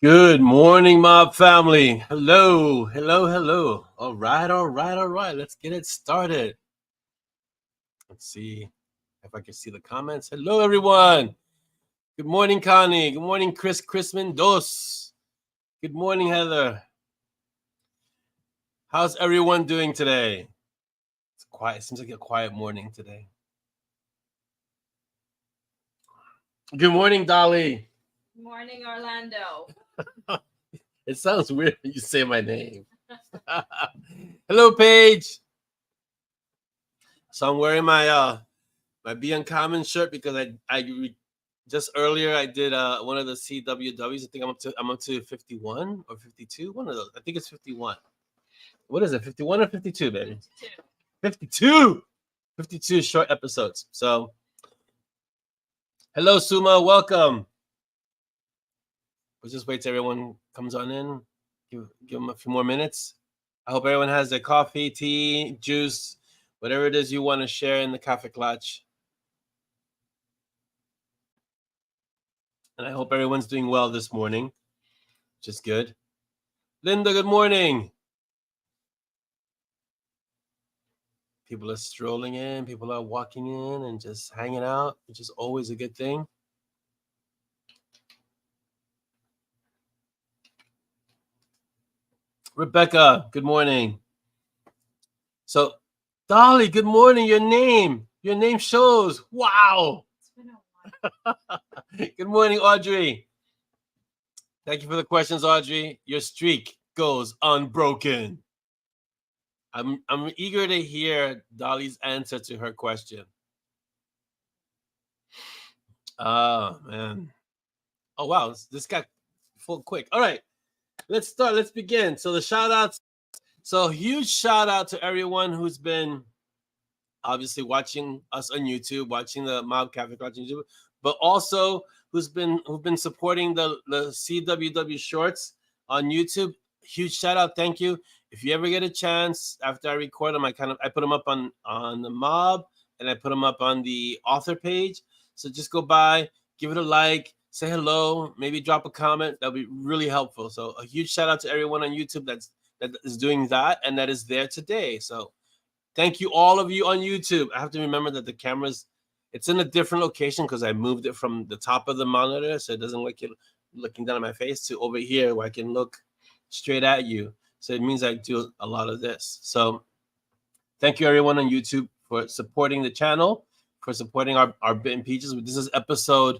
Good morning, mob family. Hello, hello, hello. All right, all right, all right. Let's get it started. Let's see if I can see the comments. Hello, everyone. Good morning, Connie. Good morning, Chris Mendoza. Good morning, Heather. How's everyone doing today? It's quiet. It seems like a quiet morning today. Good morning, Dolly. Good morning, Orlando. It sounds weird when you say my name. Hello, Paige. So I'm wearing my Be Uncommon shirt because just earlier I did one of the CWWs. I think I'm up to 51 or 52. One of those. I think it's 51. What is it? 51 or 52, baby? 52. 52 short episodes. So hello, Suma. Welcome. We'll just wait till everyone comes on in. Give them a few more minutes. I hope everyone has their coffee, tea, juice, whatever it is you want to share in the Kaffeeklatsch. And I hope everyone's doing well this morning, which is good. Linda, good morning. People are strolling in, people are walking in and just hanging out, which is always a good thing. Rebecca, good morning. So, Dolly, good morning. Your name shows. Wow. It's been a while. Good morning, Audrey. Thank you for the questions, Audrey. Your streak goes unbroken. I'm eager to hear Dolly's answer to her question. Oh, man. Oh, wow. This got full quick. All right. Let's start. Let's begin. So the shout outs. So huge shout out to everyone who's been obviously watching us on YouTube, watching the MoB Kaffeeklatsch on YouTube, but also who've been supporting the CWW shorts on YouTube. Huge shout out. Thank you. If you ever get a chance after I record them, I put them up on the MoB and I put them up on the author page. So just go by, give it a like, say hello, maybe drop a comment. That'll be really helpful. So a huge shout out to everyone on YouTube that is doing that and that is there today. So thank you, all of you on YouTube. I have to remember that the camera's it's in a different location because I moved it from the top of the monitor so it doesn't look you looking down at my face to over here where I can look straight at you. So it means I do a lot of this. So thank you everyone on YouTube for supporting the channel, for supporting our Bitten Peaches. This is episode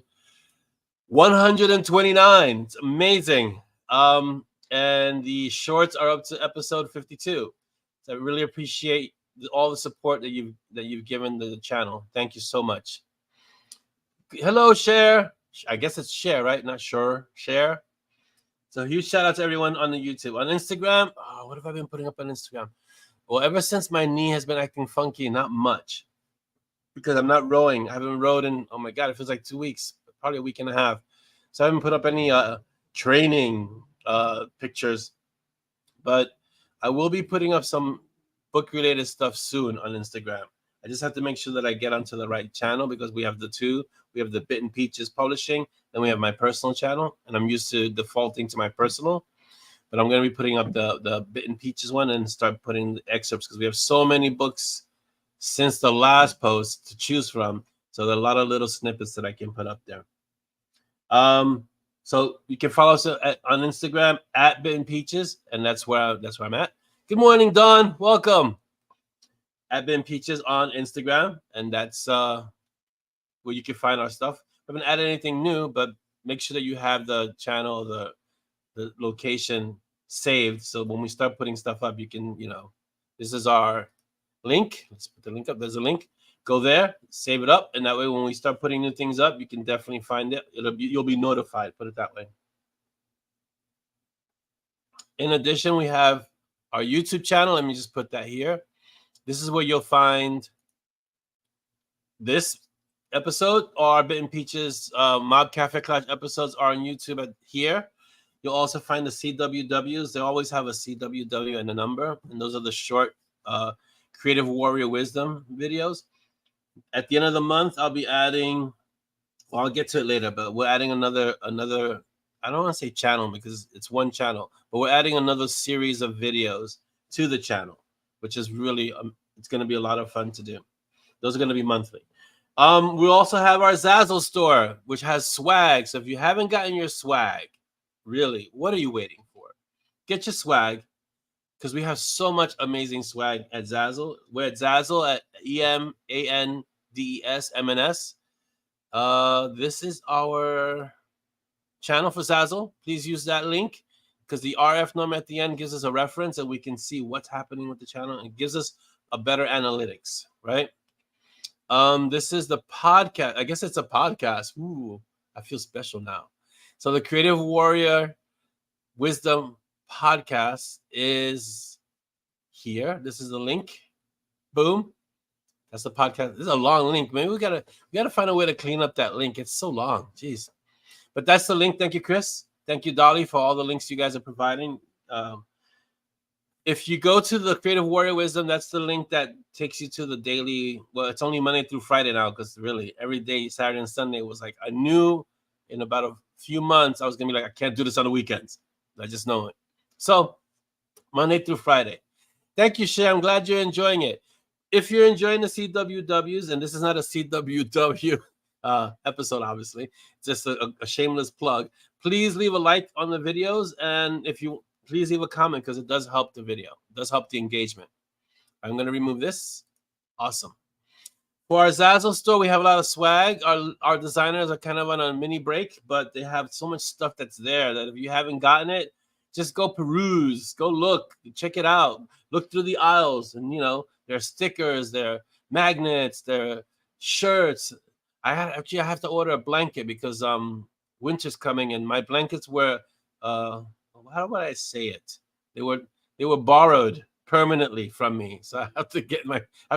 129. It's amazing. And the shorts are up to episode 52. So I really appreciate all the support that you've given the channel. Thank you so much. Hello, Share. I guess it's Share, right? Not sure. Share. So huge shout out to everyone on the YouTube. On Instagram, what have I been putting up on Instagram? Well, ever since my knee has been acting funky, not much. Because I'm not rowing. I haven't rowed in, oh my God, it feels like 2 weeks, probably a week and a half. So I haven't put up any training pictures. But I will be putting up some book-related stuff soon on Instagram. I just have to make sure that I get onto the right channel because we have the two. We have the Bitten Peaches Publishing, then we have my personal channel, and I'm used to defaulting to my personal. But I'm going to be putting up the Bitten Peaches one and start putting the excerpts because we have so many books since the last post to choose from. So there are a lot of little snippets that I can put up there. So you can follow us on Instagram at Bitten Peaches, and that's where I'm at. Good morning, Dawn. Welcome. At Bitten Peaches on Instagram, and that's where you can find our stuff. I haven't added anything new, but make sure that you have the channel, the location saved. So when we start putting stuff up, you can, this is our link. Let's put the link up. There's a link. Go there, save it up, and that way when we start putting new things up, you can definitely find it. You'll be notified. Put it that way. In addition, we have our YouTube channel. Let me just put that here. This is where you'll find this episode or our Bitten Peaches MoB Kaffeeklatsch episodes are on YouTube here. You'll also find the CWWs. They always have a CWW and a number, and those are the short Creative Warrior Wisdom videos. At the end of the month, I'll be adding, well, I'll get to it later, but we're adding another I don't want to say channel because it's one channel, but we're adding another series of videos to the channel, which is really it's going to be a lot of fun to do. Those are going to be monthly. We also have our Zazzle store, which has swag. So if you haven't gotten your swag, really, what are you waiting for? Get your swag, because we have so much amazing swag at Zazzle. We're at Zazzle at EMANDES M&S. This is our channel for Zazzle. Please use that link because the RF number at the end gives us a reference and we can see what's happening with the channel. It gives us a better analytics, right? This is the podcast. I guess it's a podcast. Ooh, I feel special now. So the Creative Warrior Wisdom podcast is here. This is the link. Boom. That's the podcast. This is a long link. Maybe we gotta find a way to clean up that link. It's so long. Jeez. But that's the link. Thank you, Chris. Thank you, Dolly, for all the links you guys are providing. If you go to the Creative Warrior Wisdom, that's the link that takes you to the daily. Well, it's only Monday through Friday now because really every day, Saturday and Sunday was like I knew in about a few months I was gonna be like I can't do this on the weekends. I just know it. So Monday through Friday. Thank you, Shay. I'm glad you're enjoying it. If you're enjoying the CWWs, and this is not a CWW episode, obviously, it's just a shameless plug. Please leave a like on the videos, and if you please leave a comment because it does help the video. It does help the engagement. I'm going to remove this. Awesome. For our Zazzle store, we have a lot of swag. Our designers are kind of on a mini break, but they have so much stuff that's there that if you haven't gotten it, just go peruse, go look, check it out. Look through the aisles, and there are stickers, there are magnets, there are shirts. I have to order a blanket because winter's coming, and my blankets were how would I say it? They were borrowed permanently from me, so I have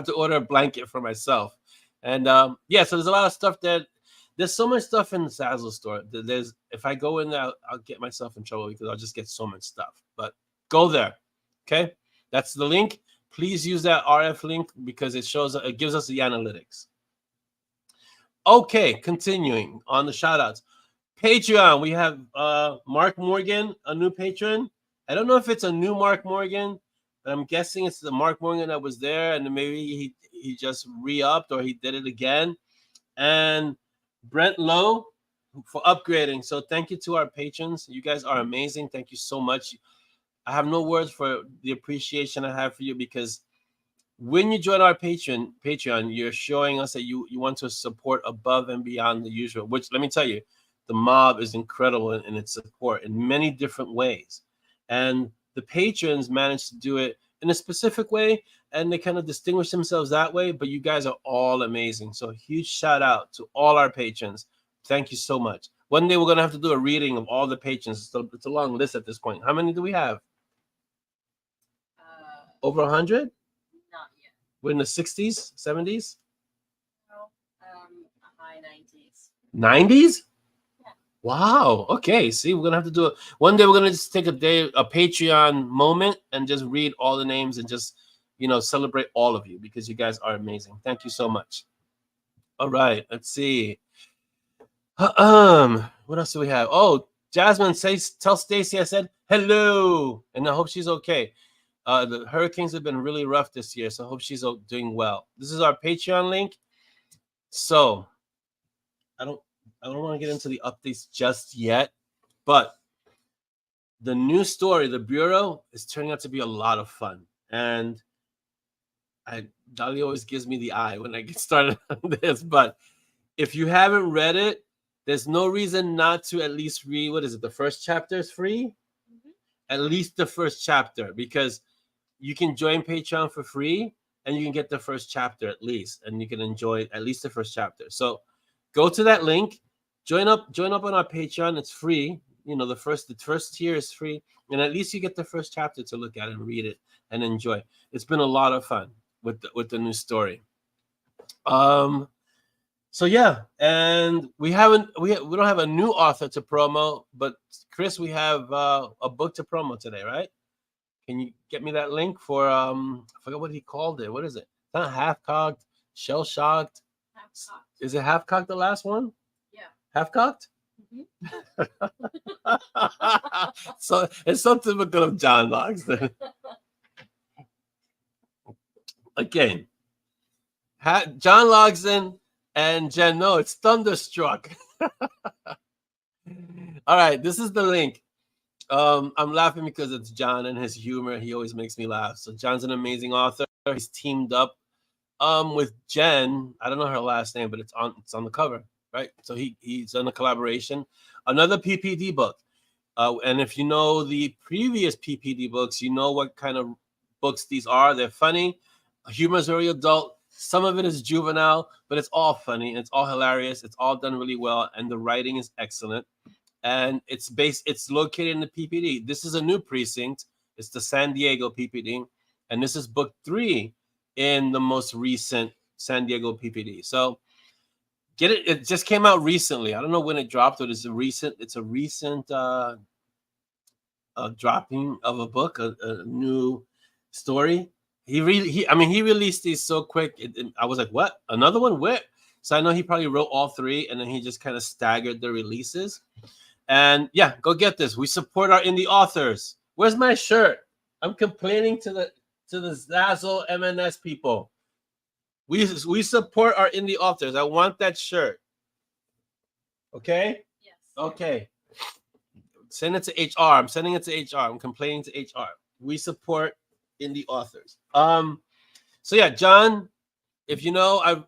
to order a blanket for myself. And so there's a lot of stuff that there's so much stuff in the Zazzle store. If I go in there, I'll get myself in trouble because I'll just get so much stuff. But go there, okay? That's the link. Please use that RF link because it gives us the analytics. Okay, continuing on the shout-outs. Patreon, we have Mark Morgan, a new patron. I don't know if it's a new Mark Morgan, but I'm guessing it's the Mark Morgan that was there, and maybe he just re-upped or he did it again. And Brent Lowe for upgrading. So thank you to our patrons. You guys are amazing. Thank you so much. I have no words for the appreciation I have for you because when you join our Patreon, you're showing us that you want to support above and beyond the usual, which let me tell you, the MoB is incredible in its support in many different ways. And the patrons manage to do it in a specific way, and they kind of distinguish themselves that way, but you guys are all amazing. So a huge shout out to all our patrons. Thank you so much. One day we're going to have to do a reading of all the patrons. So it's a long list at this point. How many do we have? Over 100? Not yet. We're in the 60s, 70s? No, high 90s. 90s? Wow. Okay. See, we're gonna have to do it one day. We're gonna just take a Patreon moment, and just read all the names and just celebrate all of you because you guys are amazing. Thank you so much. All right. Let's see. What else do we have? Oh, Jasmine tell Stacy I said hello, and I hope she's okay. The hurricanes have been really rough this year, so I hope she's doing well. This is our Patreon link. So I don't want to get into the updates just yet, but the new story, the Bureau, is turning out to be a lot of fun. And Dolly always gives me the eye when I get started on this. But if you haven't read it, there's no reason not to at least read. What is it? The first chapter is free? Mm-hmm. At least the first chapter, because you can join Patreon for free and you can get the first chapter at least, and you can enjoy at least the first chapter. So go to that link. Join up on our Patreon. It's free. The first tier is free, and at least you get the first chapter to look at and read it and enjoy. It's been a lot of fun with the new story. So yeah, and we don't have a new author to promo, but Chris, we have a book to promo today, right? Can you get me that link for I forgot what he called it. What is it? It's not half-cocked, shell-shocked. Half-cocked. Is it half-cocked the last one? Yeah. Half-cocked? So it's so typical of John Logsdon. Again, John Logsdon and Jen. No, it's Thunderstruck. All right, this is the link. I'm laughing because it's John and his humor. He always makes me laugh. So John's an amazing author. He's teamed up with Jen. I don't know her last name, but it's on the cover, right? So he's done a collaboration. Another PPD book. And if you know the previous PPD books, you know what kind of books these are. They're funny. Humor is very adult. Some of it is juvenile, but it's all funny. It's all hilarious. It's all done really well, and the writing is excellent. And it's located in the PPD. This is a new precinct. It's the San Diego PPD, and this is book 3 in the most recent San Diego PPD. So get it. It just came out recently. I don't know when it dropped, but it's a recent dropping of a book, a new story. He released these so quick. I was like, what? Another one? Where? So I know he probably wrote all 3, and then he just kind of staggered the releases. And yeah, go get this. We support our indie authors. Where's my shirt? I'm complaining to the Zazzle M&S people. We support our indie authors. I want that shirt. Okay? Yes. Okay. Send it to HR. I'm sending it to HR. I'm complaining to HR. We support indie authors. So yeah, John, if you know,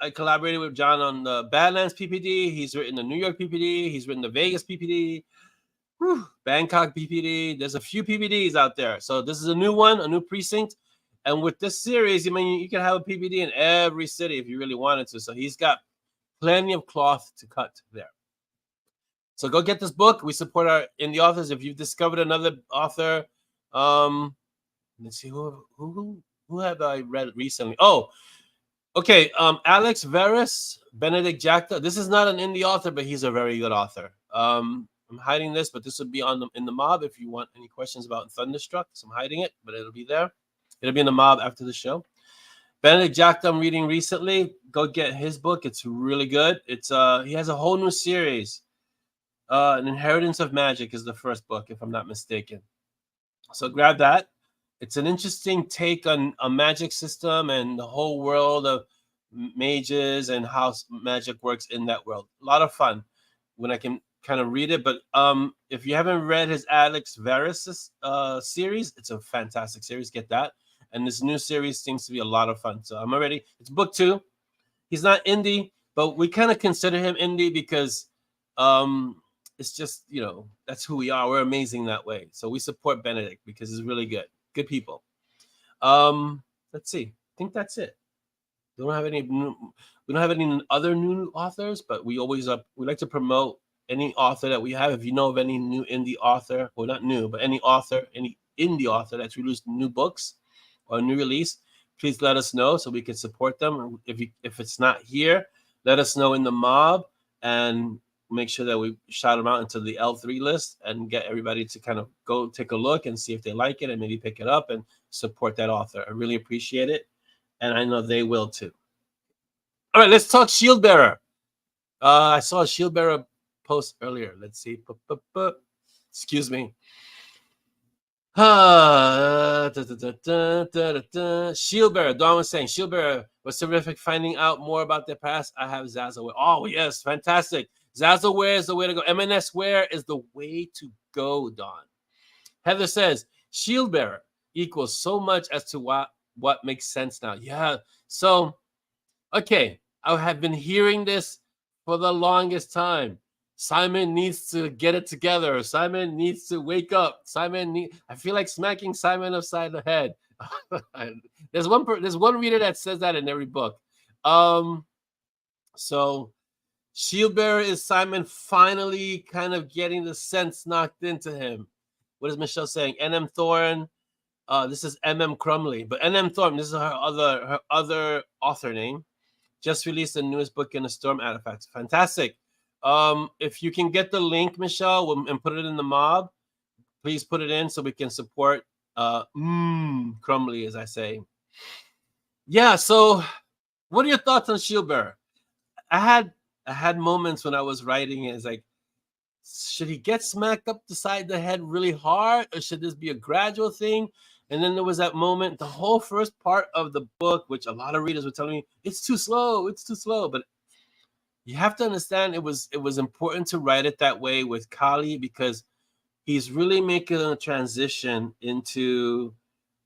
I collaborated with John on the Badlands PPD. He's written the New York PPD. He's written the Vegas PPD. Bangkok PPD. There's a few PPDs out there. So this is a new one, a new precinct. And with this series, I mean, you can have a PPD in every city if you really wanted to. So he's got plenty of cloth to cut there. So go get this book. We support our indie authors. If you've discovered another author, let's see who have I read recently. Oh, okay. Alex Veris, Benedict Jacta. This is not an indie author, but he's a very good author. I'm hiding this, but this will be in the MoB if you want any questions about Thunderstruck. So I'm hiding it, but it'll be there. It'll be in the MoB after the show. Benedict Jacta, I'm reading recently. Go get his book. It's really good. It's he has a whole new series. An Inheritance of Magic is the first book, if I'm not mistaken. So grab that. It's an interesting take on a magic system and the whole world of mages and how magic works in that world. A lot of fun when I can kind of read it. But if you haven't read his Alex Veris series, it's a fantastic series. Get that. And this new series seems to be a lot of fun. So I'm already, it's book 2. He's not indie, but we kind of consider him indie because it's just, you know, that's who we are. We're amazing that way. So we support Benedict because he's really good. Good people. Let's see. I think that's it. We don't have any other new authors, but we always we like to promote any author that we have. If you know of any new indie author, well, not new, but any author, any indie author that's released new books or a new release, please let us know so we can support them. If it's not here, let us know in the MoB and make sure that we shout them out into the L3 list and get everybody to kind of go take a look and see if they like it and maybe pick it up and support that author. I really appreciate it, and I know they will too. All right, let's talk Shield Bearer. I saw a Shield Bearer post earlier. Let's see. Excuse me. Shield Bearer. Dawn was saying Shield Bearer was terrific. Finding out more about their past. I have Zazzle. Oh yes, fantastic. Zazzle Wear is the way to go. M&S Wear is the way to go, Dawn. Heather says, Shield Bearer equals so much as to what makes sense now. Yeah. So, okay. I have been hearing this for the longest time. Simon needs to get it together. Simon needs to wake up. I feel like smacking Simon upside the head. There's one reader that says that in every book. So Shield Bearer is Simon finally kind of getting the sense knocked into him. What is Michelle saying? NM Thorne. This is MM Crumley, but NM Thorne. This is her other author name. Just released the newest book in the Storm Artifacts. Fantastic. If you can get the link, Michelle, and put it in the MoB, please put it in so we can support Crumley, as I say. Yeah. So, what are your thoughts on Shield Bearer? I had moments when I was writing it. It's like should he get smacked up the side of the head really hard, or should this be a gradual thing? And then there was that moment, the whole first part of the book, which a lot of readers were telling me it's too slow, it's too slow. But you have to understand it was important to write it that way with Kali, because he's really making a transition into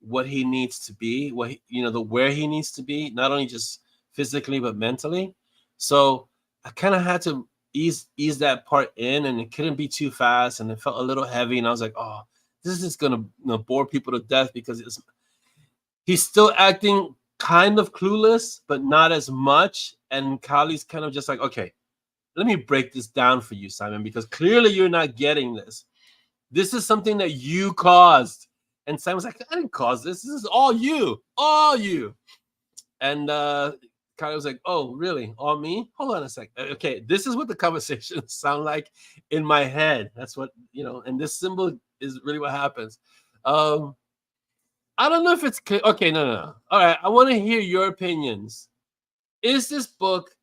what he needs to be, what the where he needs to be, not only just physically but mentally. So I kind of had to ease that part in, and it couldn't be too fast, and it felt a little heavy, and I was like, oh, this is gonna bore people to death, because he's still acting kind of clueless, but not as much. And Kali's kind of just like, okay, let me break this down for you, Simon, because clearly you're not getting this. This is something that you caused. And Simon's like, I didn't cause this. This is all you. All you. And Kali was like, oh, really? All me? Hold on a sec. Okay, this is what the conversations sound like in my head. That's what, and this symbol is really what happens. I don't know if it's clear. Okay, no. All right, I want to hear your opinions. Is this book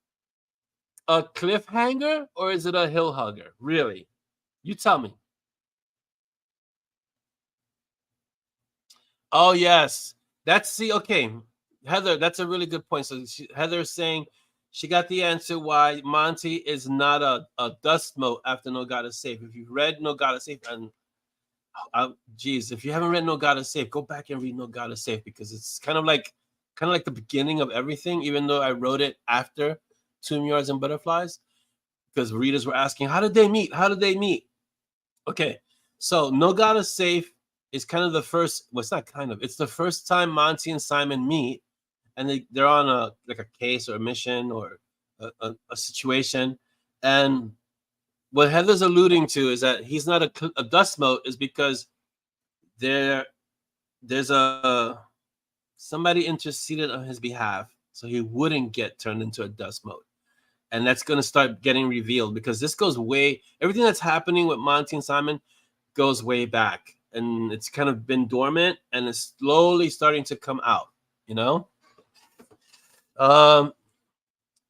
a cliffhanger or is it a hill hugger? Really? You tell me. Oh, yes. Okay. Heather, that's a really good point. So Heather's saying she got the answer why Monty is not a dust mote after No God is Safe. If you've read No God is Safe, and if you haven't read No God is Safe, go back and read No God is Safe, because it's kind of like the beginning of everything, even though I wrote it after Tomb Yards and Butterflies, because readers were asking, how did they meet? How did they meet? Okay, so No God is Safe is kind of the first, well, it's not kind of, it's the first time Monty and Simon meet, and they're on a case or a mission or a situation. And what Heather's alluding to is that he's not a dust mote is because there's somebody interceded on his behalf, so he wouldn't get turned into a dust mote. And that's going to start getting revealed, because this goes everything that's happening with Monty and Simon goes way back, and it's kind of been dormant, and it's slowly starting to come out,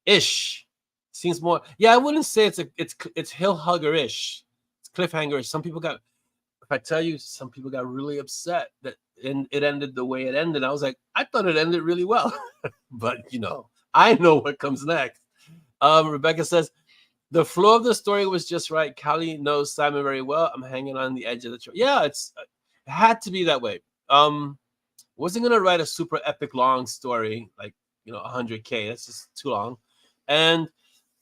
Ish seems more. Yeah, I wouldn't say it's hill hugger-ish. It's cliffhanger-ish. If I tell you, some people got really upset that it ended the way it ended. I was like, I thought it ended really well. But I know what comes next. Rebecca says, the flow of the story was just right. Kali knows Simon very well. I'm hanging on the edge of the trail. Yeah, it had to be that way. Wasn't gonna write a super epic long story like 100K. That's just too long. And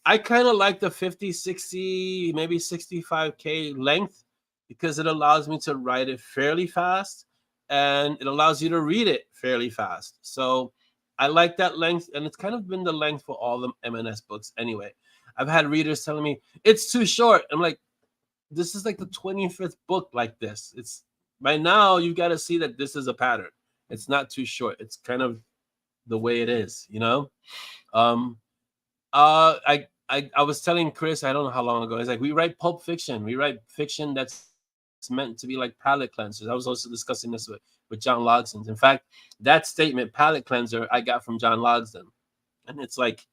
I kind of like the 50, 60, maybe 65K length, because it allows me to write it fairly fast, and it allows you to read it fairly fast. So I like that length, and it's kind of been the length for all the M&S books anyway. I've had readers telling me it's too short. I'm like, this is like the 25th book like this. It's by now you've got to see that this is a pattern. It's not too short. It's kind of the way it is, I was telling Chris, I don't know how long ago, it's like we write pulp fiction. We write fiction that's meant to be like palate cleansers. I was also discussing this with John Logsdon. In fact, that statement, palate cleanser, I got from John Logsdon. And it's like,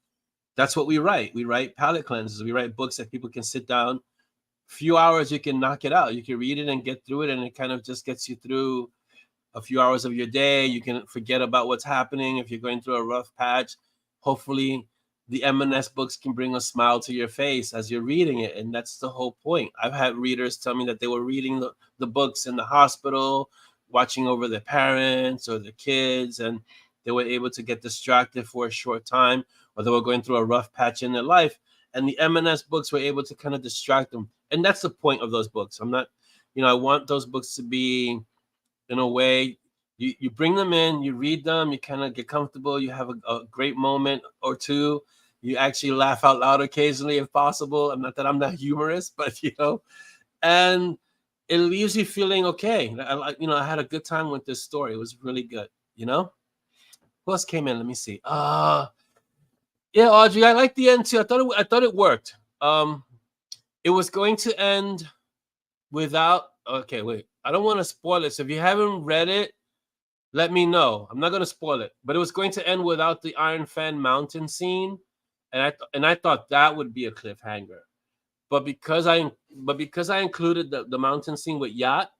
that's what we write. We write palate cleansers. We write books that people can sit down. Few hours, you can knock it out. You can read it and get through it, and it kind of just gets you through a few hours of your day. You can forget about what's happening if you're going through a rough patch. Hopefully, the M&S books can bring a smile to your face as you're reading it, and that's the whole point. I've had readers tell me that they were reading the books in the hospital, watching over their parents or their kids, and they were able to get distracted for a short time, or they were going through a rough patch in their life, and the M&S books were able to kind of distract them. And that's the point of those books. I'm not, I want those books to be, in a way, you bring them in, you read them, you kind of get comfortable, you have a great moment or two, you actually laugh out loud occasionally if possible. I'm not humorous, but and it leaves you feeling okay. I had a good time with this story. It was really good. Who else came in? Let me see. Yeah, Audrey, I like the end too. I thought it worked. It was going to end without. Okay, wait. I don't want to spoil it. So if you haven't read it, let me know. I'm not going to spoil it. But it was going to end without the Iron Fan Mountain scene, and I thought that would be a cliffhanger. But because I but because I included the mountain scene with yacht,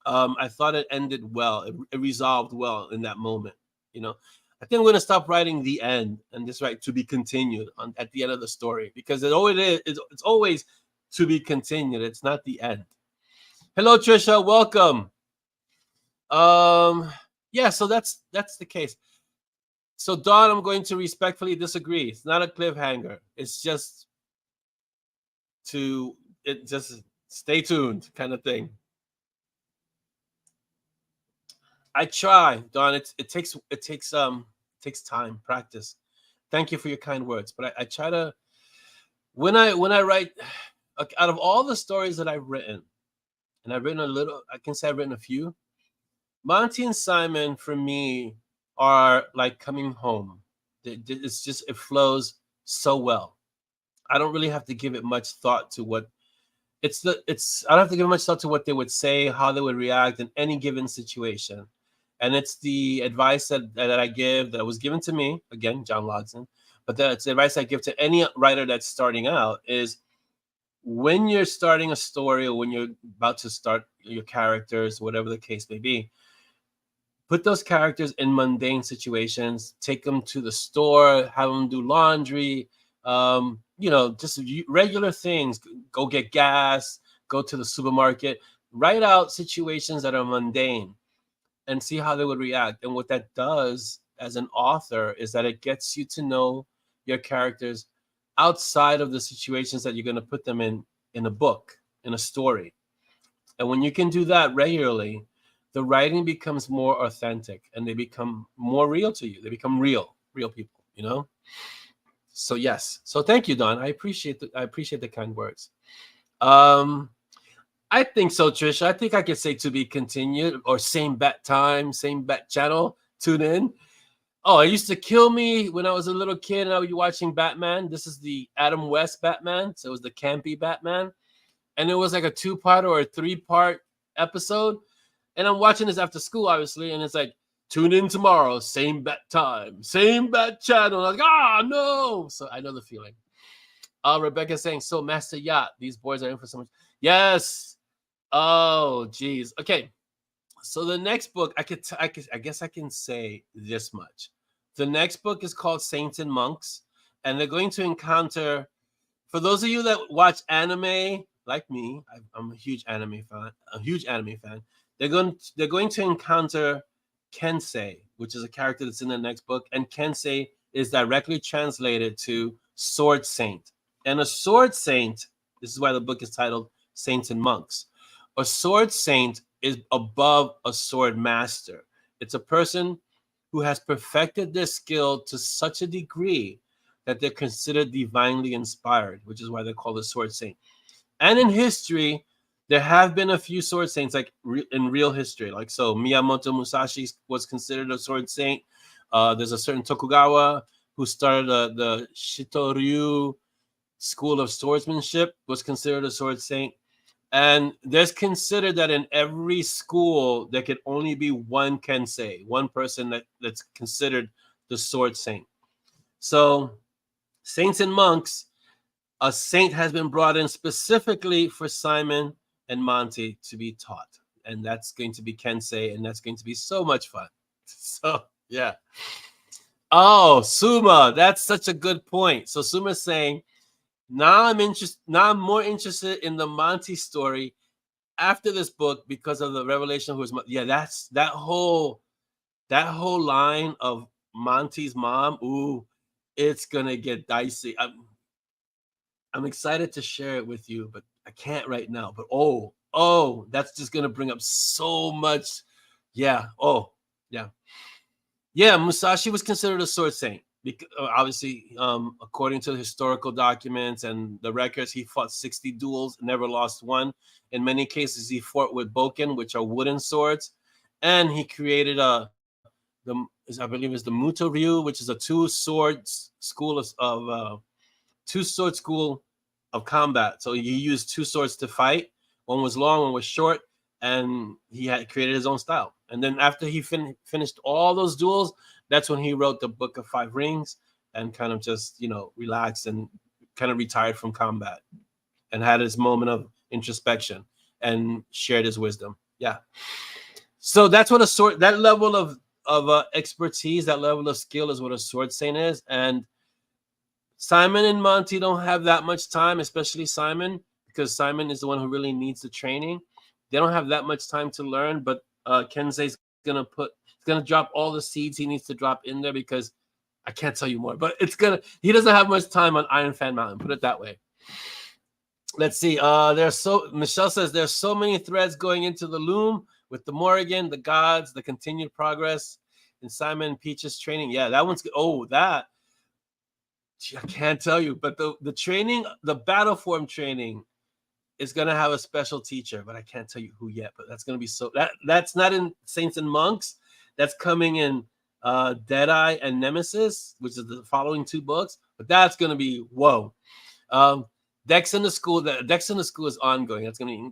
I thought it ended well. It resolved well in that moment. You know, I think I'm going to stop writing the end and just write to be continued at the end of the story, because it always is. It's always to be continued. It's not the end. Hello, Trisha. Welcome. Yeah. So that's the case. So Dawn, I'm going to respectfully disagree. It's not a cliffhanger. It's just just stay tuned kind of thing. I try, Don. It takes time, practice. Thank you for your kind words. But I try to, when I write, out of all the stories that I've written, and I've written a little, I can say I've written a few. Monty and Simon for me are like coming home. It's just, it flows so well. I don't really have to give it much thought to what I don't have to give much thought to what they would say, how they would react in any given situation. And it's the advice that I give, that was given to me, again, John Lodson, but that's the advice I give to any writer that's starting out is, when you're starting a story or when you're about to start your characters, whatever the case may be, put those characters in mundane situations, take them to the store, have them do laundry, just regular things, go get gas, go to the supermarket, write out situations that are mundane and see how they would react. And what that does as an author is that it gets you to know your characters outside of the situations that you're going to put them in a book, in a story. And when you can do that regularly, the writing becomes more authentic and they become more real to you. They become real people, So yes. So thank you, Don. I appreciate the kind words. I think so, Trisha. I think I could say to be continued, or same bat time, same bat channel. Tune in. Oh, it used to kill me when I was a little kid and I would be watching Batman. This is the Adam West Batman. So it was the campy Batman. And it was like a 2-part or a 3-part episode. And I'm watching this after school, obviously. And it's like, tune in tomorrow, same bat time, same bat channel. I'm like, no. So I know the feeling. Rebecca's saying, so Master Yacht, these boys are in for so much. Yes. Oh, geez. Okay. So the next book, I guess I can say this much. The next book is called Saints and Monks, and they're going to encounter, for those of you that watch anime like me, I'm a huge anime fan. They're going to encounter Kensei, which is a character that's in the next book, and Kensei is directly translated to Sword Saint. And a Sword Saint, this is why the book is titled Saints and Monks. A Sword Saint is above a sword master. It's a person who has perfected their skill to such a degree that they're considered divinely inspired, which is why they're called a sword saint. And in history, there have been a few sword saints, like in real history. Like, so Miyamoto Musashi was considered a sword saint. There's a certain Tokugawa who started the Shitoryu school of swordsmanship, was considered a sword saint. And there's considered that in every school, there could only be one Kensei, one person that's considered the sword saint. So Saints and Monks, a saint has been brought in specifically for Simon and Monty to be taught. And that's going to be Kensei, and that's going to be so much fun. So, yeah. Oh, Suma, that's such a good point. So Suma's saying, now I'm more interested in the Monty story after this book because of the revelation who is. Yeah, that's that whole line of Monty's mom. Ooh, it's gonna get dicey. I'm excited to share it with you, but I can't right now. But oh, that's just gonna bring up so much. Yeah. Oh, yeah. Yeah, Musashi was considered a sword saint. Because, obviously, according to the historical documents and the records, he fought 60 duels, never lost one. In many cases, he fought with bokken, which are wooden swords, and he created I believe it's the Muto Ryu, which is a two-sword school of combat. So he used two swords to fight. One was long, one was short, and he had created his own style. And then after he finished all those duels, that's when he wrote the Book of Five Rings and kind of just, relaxed and kind of retired from combat and had his moment of introspection and shared his wisdom. Yeah. So that's what that level of expertise, that level of skill is what a sword saint is. And Simon and Monty don't have that much time, especially Simon, because Simon is the one who really needs the training. They don't have that much time to learn, but Kensei's gonna drop all the seeds he needs to drop in there, because I can't tell you more, but he doesn't have much time on Iron Fan Mountain, put it that way. Let's see. Michelle says there's so many threads going into the loom with the Morrigan, the gods, the continued progress, and Simon and Peach's training. Yeah, that one's good. Oh, that I can't tell you, but the training, the battle form training, is gonna have a special teacher, but I can't tell you who yet. But that's gonna be that's not in Saints and Monks. That's coming in Deadeye and Nemesis, which is the following 2 books. But that's gonna be whoa. Dex in the School. Dex in the School is ongoing. That's gonna be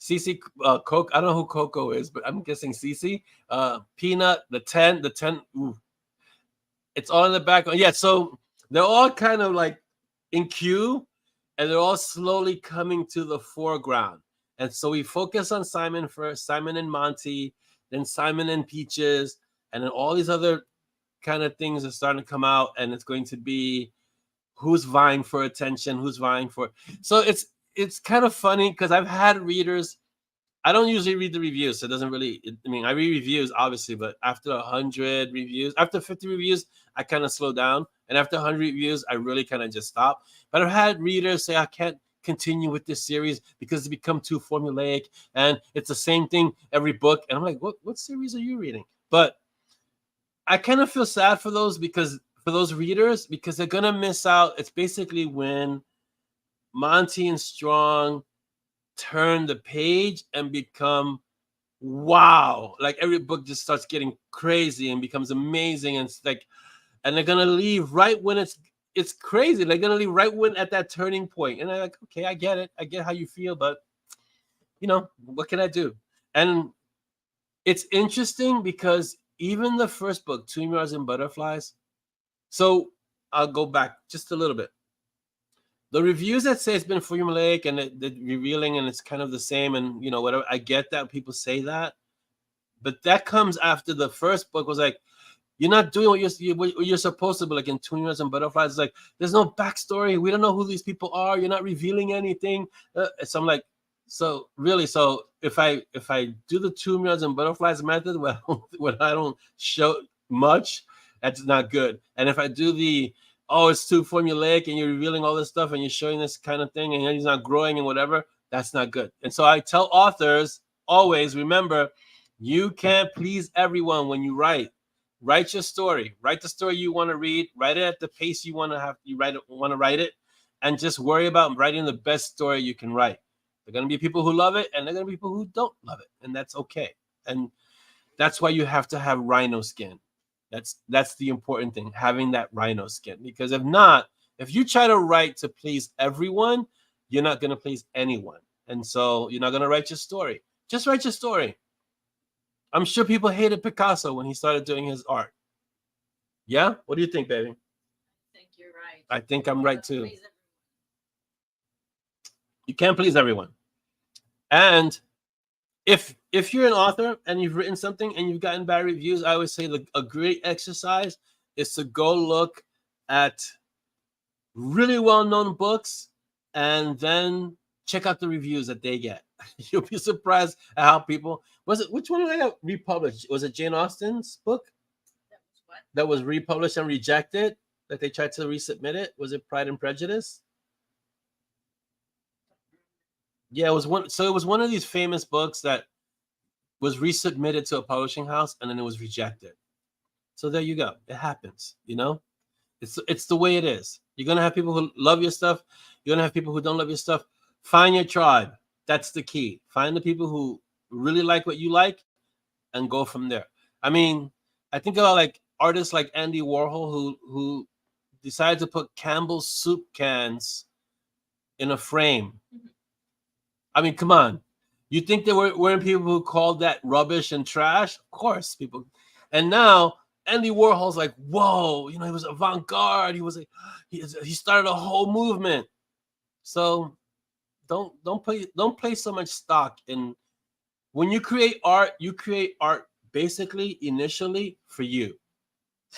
Cece Coke. I don't know who Coco is, but I'm guessing Cece. Peanut, the 10. Ooh. It's all in the background. Yeah, so they're all kind of like in queue, and they're all slowly coming to the foreground. And so we focus on Simon first, Simon and Monty, then Simon and Peaches, and then all these other kind of things are starting to come out, and it's going to be who's vying for attention, who's vying for. So it's kind of funny, because I've had readers. I don't usually read the reviews, so it doesn't really. I mean, I read reviews obviously, but after 100 reviews, after 50 reviews, I kind of slow down, and after 100 reviews, I really kind of just stop. But I've had readers say I can't continue with this series because it's become too formulaic, and it's the same thing every book. And I'm like, what series are you reading? But I kind of feel sad for those readers, because they're gonna miss out. It's basically when Monty and Strong turn the page and become wow, like every book just starts getting crazy and becomes amazing, and it's like, and they're gonna leave right when it's crazy. They're gonna leave right when at that turning point, and I'm like, okay, I get it, I get how you feel, but what can I do? And it's interesting because even the first book, Two Mirrors and Butterflies. So I'll go back just a little bit. The reviews that say it's been formulaic and the revealing and it's kind of the same, and whatever, I get that people say that, but that comes after the first book was like, you're not doing what you're supposed to be. Like in Twins and Butterflies, it's like there's no backstory. We don't know who these people are. You're not revealing anything. So I'm like, so really, so if I do the Two Mirrors and Butterflies method, when I don't show much, that's not good. And if I do it's too formulaic and you're revealing all this stuff and you're showing this kind of thing and he's not growing and whatever, that's not good. And so I tell authors always, remember, you can't please everyone when you write. Write your story. Write the story you want to read. Write it at the pace you want to have. Want to write it, and just worry about writing the best story you can write. There are going to be people who love it, and there are going to be people who don't love it, and that's okay. And that's why you have to have rhino skin. That's the important thing, having that rhino skin. Because if not, if you try to write to please everyone, you're not going to please anyone, and so you're not going to write your story. Just write your story. I'm sure people hated Picasso when he started doing his art. Yeah? What do you think, baby? I think you're right. I think I'm right too. You can't please everyone. And if you're an author and you've written something and you've gotten bad reviews, I always say a great exercise is to go look at really well-known books and then check out the reviews that they get. You'll be surprised at how people. Which one did I got republished? Was it Jane Austen's book? That was what? That was republished and rejected? That they tried to resubmit it? Was it Pride and Prejudice? Yeah, it was one. So it was one of these famous books that was resubmitted to a publishing house and then it was rejected. So there you go. It happens, It's the way it is. You're gonna have people who love your stuff. You're gonna have people who don't love your stuff. Find your tribe. That's the key. Find the people who really like what you like and go from there. I mean, I think about like artists like Andy Warhol who decided to put Campbell's soup cans in a frame. Mm-hmm. I mean, come on. You think there weren't people who called that rubbish and trash? Of course, people. And now Andy Warhol's like, whoa, he was avant-garde. He was like, he started a whole movement. So don't place so much stock in when you create art. You create art basically initially for you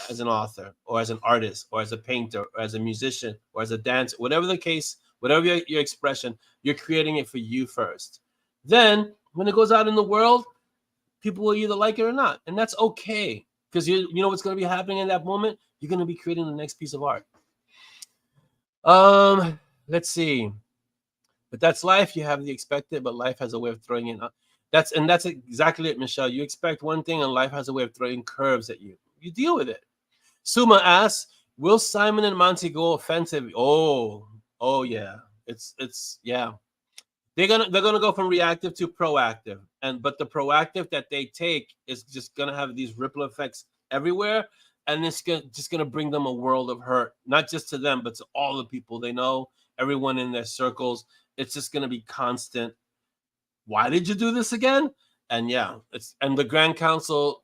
as an author or as an artist or as a painter or as a musician or as a dancer, whatever the case, whatever your expression, you're creating it for you first. Then when it goes out in the world, people will either like it or not, and that's okay, because you know what's going to be happening in that moment. You're going to be creating the next piece of art. Let's see. But that's life. You have the expected, but life has a way of throwing in. That's exactly it, Michelle. You expect one thing, and life has a way of throwing curves at you. You deal with it. Suma asks, "Will Simon and Monty go offensive?" Oh yeah. It's yeah. They're gonna go from reactive to proactive, but the proactive that they take is just gonna have these ripple effects everywhere, and it's just gonna bring them a world of hurt, not just to them, but to all the people they know, everyone in their circles. It's just gonna be constant. Why did you do this again? And yeah, and the Grand Council.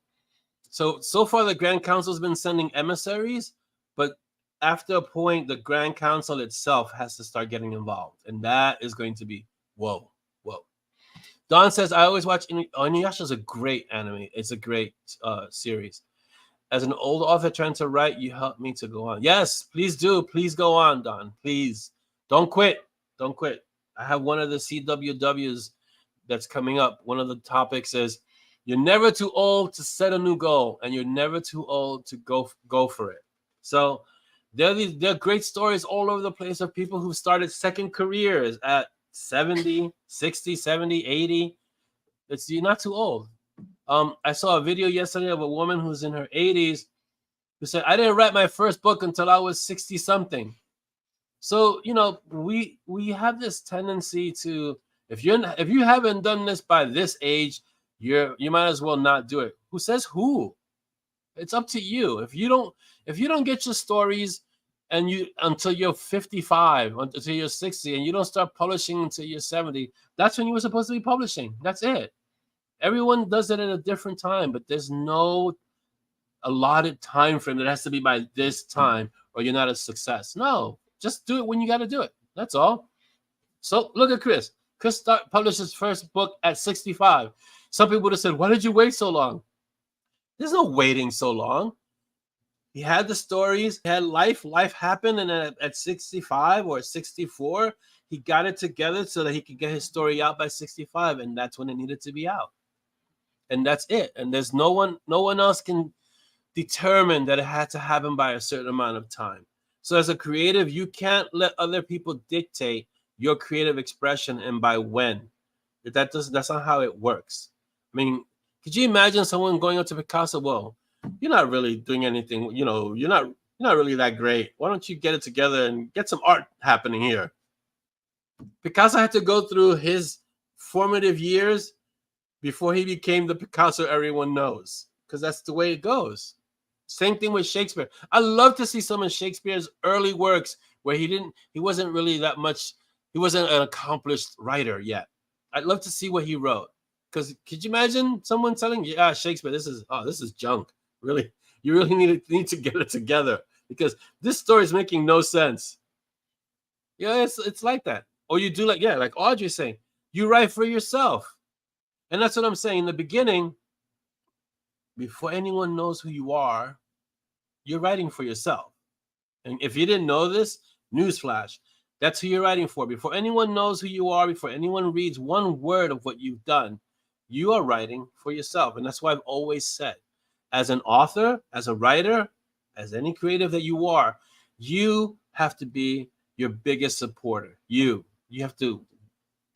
So far, the Grand Council's been sending emissaries, but after a point, the Grand Council itself has to start getting involved, and that is going to be whoa. Don says, I always watch Inuyasha is a great anime. It's a great series. As an old author trying to write, you help me to go on. Yes, please do. Please go on, Don. Please. Don't quit. Don't quit. I have one of the CWWs that's coming up. One of the topics is you're never too old to set a new goal, and you're never too old to go for it. So there are great stories all over the place of people who started second careers at 70, 60, 70, 80. You're not too old. I saw a video yesterday of a woman who's in her 80s who said, I didn't write my first book until I was 60 something. So, we have this tendency to, if you haven't done this by this age, you might as well not do it. Who says who? It's up to you. If you don't get your stories until you're 55, until you're 60, and you don't start publishing until you're 70, that's when you were supposed to be publishing. That's it. Everyone does it at a different time, but there's no allotted time frame that has to be by this time or you're not a success. No, just do it when you got to do it. That's all. So look at Chris. Chris published his first book at 65. Some people would have said, why did you wait so long? There's no waiting so long. He had the stories, he had life happened, and then at 65 or 64, he got it together so that he could get his story out by 65, and that's when it needed to be out. And that's it. And there's no one else can determine that it had to happen by a certain amount of time. So as a creative, you can't let other people dictate your creative expression and by when. That's not how it works. I mean, could you imagine someone going up to Picasso? Well, you're not really doing anything. You're not really that great. Why don't you get it together and get some art happening here? Picasso had to go through his formative years before he became the Picasso everyone knows, because that's the way it goes. Same thing with Shakespeare. I love to see some of Shakespeare's early works where he wasn't really that much. He wasn't an accomplished writer yet. I'd love to see what he wrote. Because could you imagine someone telling you, Shakespeare, this is junk. Really, you really need to get it together because this story is making no sense. Yeah, it's like that. Or you do like Audrey's saying, you write for yourself. And that's what I'm saying. In the beginning, before anyone knows who you are, you're writing for yourself. And if you didn't know this, newsflash, that's who you're writing for. Before anyone knows who you are, before anyone reads one word of what you've done, you are writing for yourself. And that's why I've always said, as an author, as a writer, as any creative that you are, you have to be your biggest supporter. You have to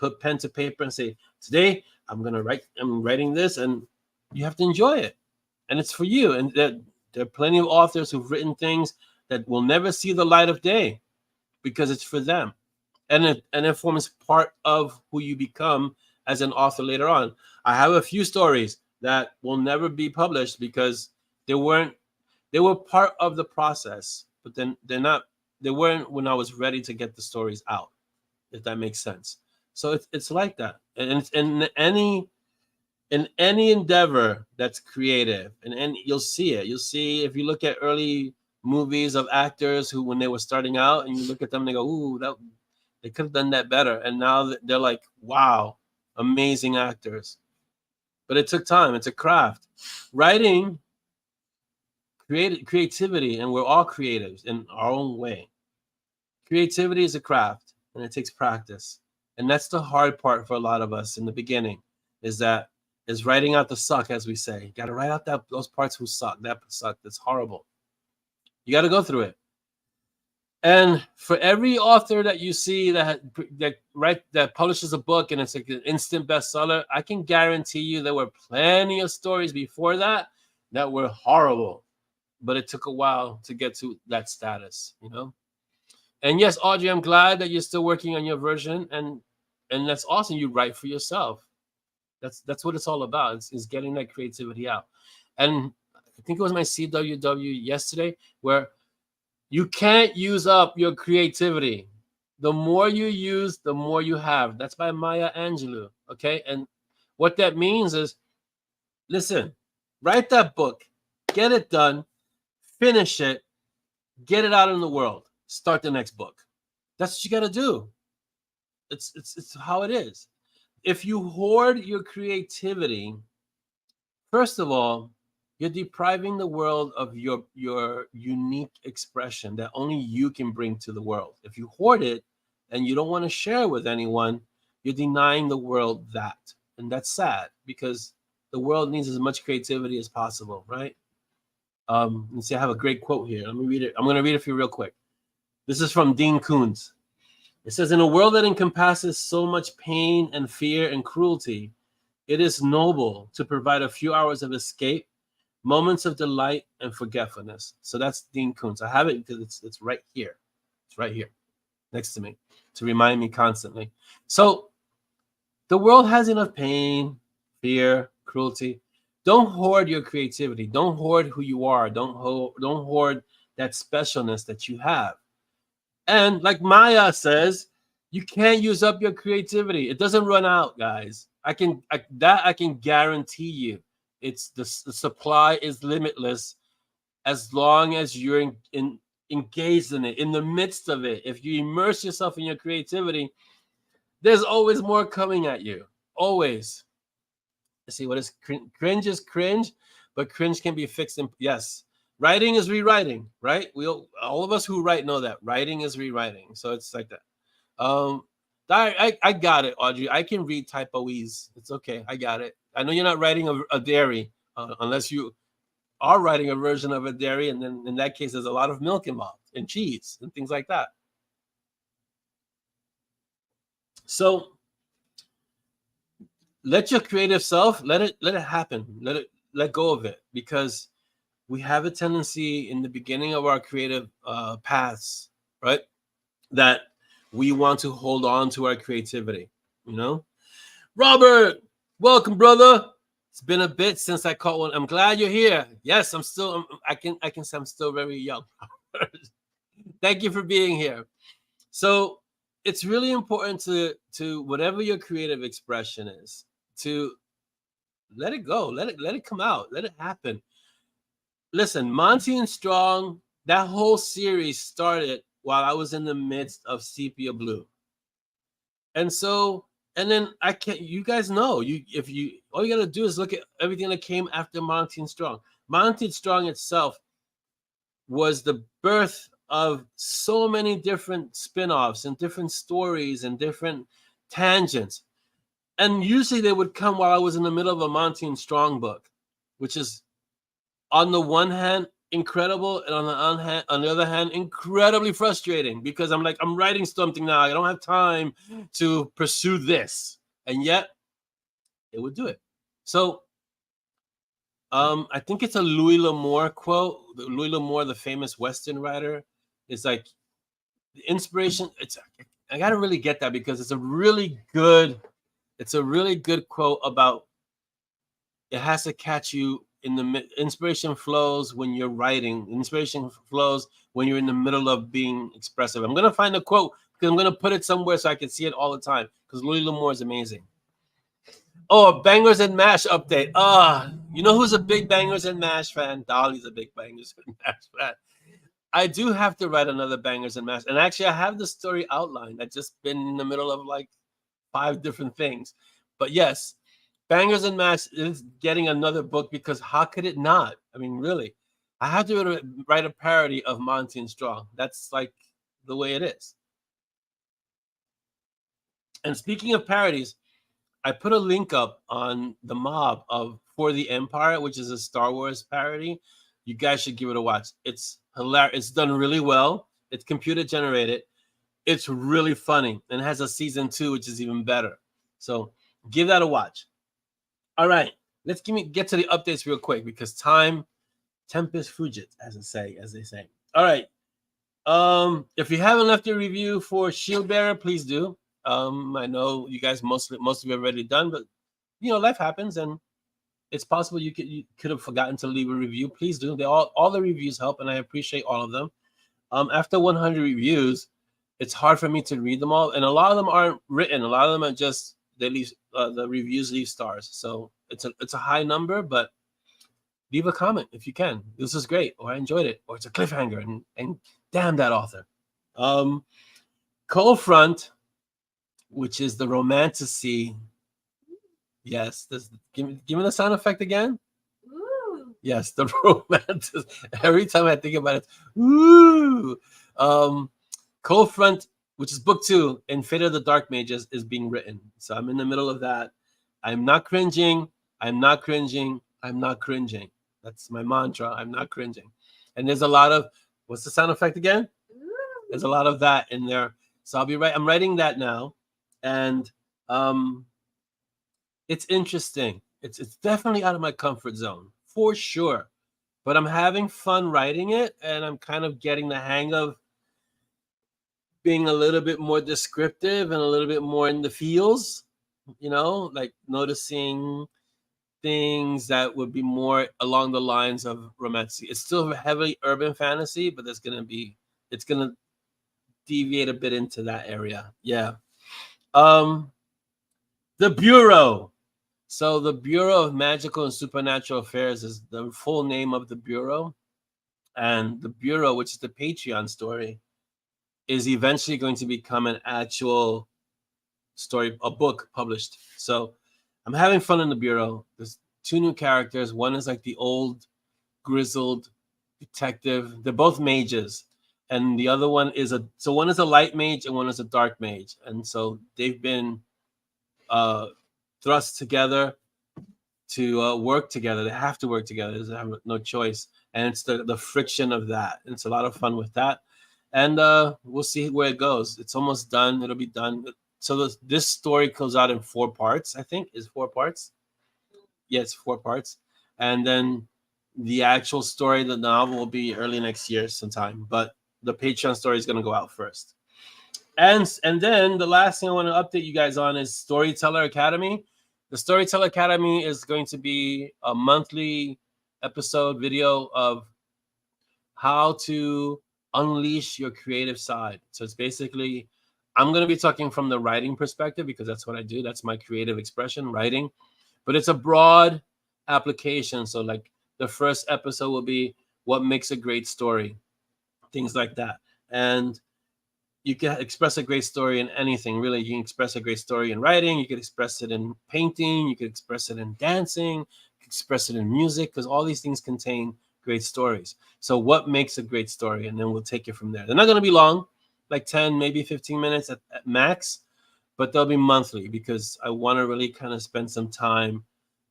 put pen to paper and say, today I'm writing this, and you have to enjoy it. And it's for you. And there are plenty of authors who've written things that will never see the light of day because it's for them. And it forms part of who you become as an author later on. I have a few stories that will never be published because they were part of the process, but then they weren't when I was ready to get the stories out, if that makes sense. So it's like that. And it's in any endeavor that's creative, and you'll see it. You'll see if you look at early movies of actors who, when they were starting out, and you look at them and they go, ooh, They could have done that better. And now they're like, wow, amazing actors. But it took time. It's a craft. Writing, creativity, and we're all creatives in our own way. Creativity is a craft, and it takes practice. And that's the hard part for a lot of us in the beginning, is writing out the suck, as we say. You got to write out those parts who suck. That suck. That's horrible. You got to go through it. And for every author that you see that publishes a book and it's like an instant bestseller, I can guarantee you there were plenty of stories before that were horrible, but it took a while to get to that status, you know. And yes, Audrey, I'm glad that you're still working on your version, and that's awesome. You write for yourself. That's what it's all about. Is getting that creativity out. And I think it was my CWW yesterday where you can't use up your creativity. The more you use, the more you have. That's by Maya Angelou. Okay. And what that means is, listen, write that book, get it done, finish it, get it out in the world, start the next book. That's what you got to do. It's how it is. If you hoard your creativity, first of all, you're depriving the world of your unique expression that only you can bring to the world. If you hoard it and you don't want to share with anyone, you're denying the world that. And that's sad because the world needs as much creativity as possible, right? Let's see, I have a great quote here. Let me read it. I'm going to read it for you real quick. This is from Dean Koontz. It says, in a world that encompasses so much pain and fear and cruelty, it is noble to provide a few hours of escape, moments of delight and forgetfulness. So that's Dean Koontz. I have it because it's right here. It's right here next to me to remind me constantly. So the world has enough pain, fear, cruelty. Don't hoard your creativity. Don't hoard who you are. Don't hoard that specialness that you have. And like Maya says, you can't use up your creativity. It doesn't run out, guys. I can guarantee you. It's the supply is limitless as long as you're engaged in it, in the midst of it. If you immerse yourself in your creativity, there's always more coming at you. Always. Let's see, what is cringe is cringe, but cringe can be fixed. Yes. Writing is rewriting, right? All of us who write know that writing is rewriting. So it's like that. I got it, Audrey. I can read typoes. It's okay. I got it. I know you're not writing a dairy unless you are writing a version of a dairy, and then in that case, there's a lot of milk involved and cheese and things like that. So let your creative self let it happen. Let go of it, because we have a tendency in the beginning of our creative paths, right, that we want to hold on to our creativity, you know. Robert, welcome, brother. It's been a bit since I caught one. I'm glad you're here. Yes, I'm still. I can say I'm still very young. Thank you for being here. So it's really important to whatever your creative expression is, to let it go, let it come out, let it happen. Listen, Monty and Strong, that whole series started while I was in the midst of Sepia Blue. And so, and then you guys know, all you got to do is look at everything that came after Monty and Strong. Monty and Strong itself was the birth of so many different spin-offs and different stories and different tangents. And usually they would come while I was in the middle of a Monty and Strong book, which is, on the one hand, incredible, and on the other hand, incredibly frustrating, because I'm writing something now. I don't have time to pursue this, and yet it would do it. So I think it's a Louis L'Amour quote. Louis L'Amour, the famous Western writer, is like, the inspiration. I got to really get that, because it's a really good quote about, it has to catch you in the inspiration flows when you're writing. Inspiration flows when you're in the middle of being expressive. I'm going to find a quote, because I'm going to put it somewhere so I can see it all the time, because Louis L'Amour is amazing. Oh, Bangers and Mash update. You know who's a big Bangers and Mash fan? Dolly's a big Bangers and Mash fan. I do have to write another Bangers and Mash. And actually, I have the story outlined. I've just been in the middle of like 5 different things. But yes, Bangers and Mash is getting another book because how could it not? I mean, really, I have to write a parody of Monty and Strong. That's like the way it is. And speaking of parodies, I put a link up on the MoB of For the Empire, which is a Star Wars parody. You guys should give it a watch. It's hilarious. It's done really well. It's computer generated. It's really funny and it has a season 2, which is even better. So give that a watch. All right, let's get to the updates real quick because time tempus fugit, as they say. All right. If you haven't left a review for Shield Bearer, please do. I know you guys most of you have already done, but life happens and it's possible you could have forgotten to leave a review. Please do. All the reviews help, and I appreciate all of them. After 100 reviews, it's hard for me to read them all, and a lot of them aren't written. A lot of them are just they leave the reviews leave stars. So it's a high number, but leave a comment if you can. This is great, or I enjoyed it, or it's a cliffhanger, and damn that author. Cold Front, which is the romantasy. Yes, give me the sound effect again. Ooh. Yes, the romantasy. Every time I think about it, woo. Cold Front, which is book 2 in Fate of the Dark Mages, is being written. So I'm in the middle of that. I'm not cringing. I'm not cringing. I'm not cringing. That's my mantra. I'm not cringing. And there's a lot of, what's the sound effect again? Ooh. There's a lot of that in there. So I'm writing that now. And it's interesting. It's definitely out of my comfort zone, for sure. But I'm having fun writing it, and I'm kind of getting the hang of being a little bit more descriptive and a little bit more in the feels, like noticing things that would be more along the lines of romantic. It's still heavily urban fantasy, but it's gonna deviate a bit into that area. Yeah. The Bureau. So the Bureau of Magical and Supernatural Affairs is the full name of the Bureau. And the Bureau, which is the Patreon story, is eventually going to become an actual story, a book published. So I'm having fun in the Bureau. There's 2 new characters. One is like the old grizzled detective. They're both mages. And the other one is one is a light mage and one is a dark mage. And so they've been thrust together to work together. They have to work together. They have no choice. And it's the friction of that. And it's a lot of fun with that. And we'll see where it goes. It's almost done. It'll be done. So this story goes out in 4 parts, I think. Is 4 parts? Yes, 4 parts. And then the actual story, the novel, will be early next year sometime. But the Patreon story is going to go out first. And then the last thing I want to update you guys on is Storyteller Academy. The Storyteller Academy is going to be a monthly episode video of how to unleash your creative side. So it's basically, I'm going to be talking from the writing perspective because that's what I do. That's my creative expression, writing. But it's a broad application. So like the first episode will be what makes a great story, things like that. And you can express a great story in anything, really. You can express a great story in writing. You can express it in painting. You can express it in dancing. You can express it in music, because all these things contain great stories. So what makes a great story? And then we'll take it from there. They're not going to be long, like 10, maybe 15 minutes at max, but they'll be monthly because I want to really kind of spend some time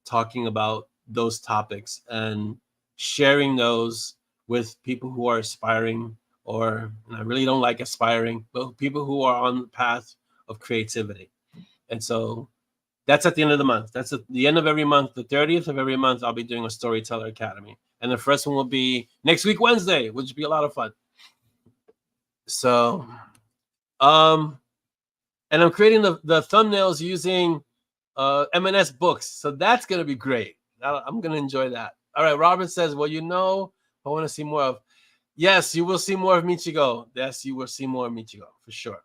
talking about those topics and sharing those with people who are aspiring, or I really don't like aspiring, but people who are on the path of creativity. And so that's at the end of the month. That's at the end of every month. The 30th of every month, I'll be doing a Storyteller Academy. And the first one will be next week, Wednesday, which will be a lot of fun. So, and I'm creating the thumbnails using M&S books. So that's going to be great. I'm going to enjoy that. All right. Robert says, well, I want to see more of. Yes, you will see more of Michigo. Yes, you will see more of Michigo for sure.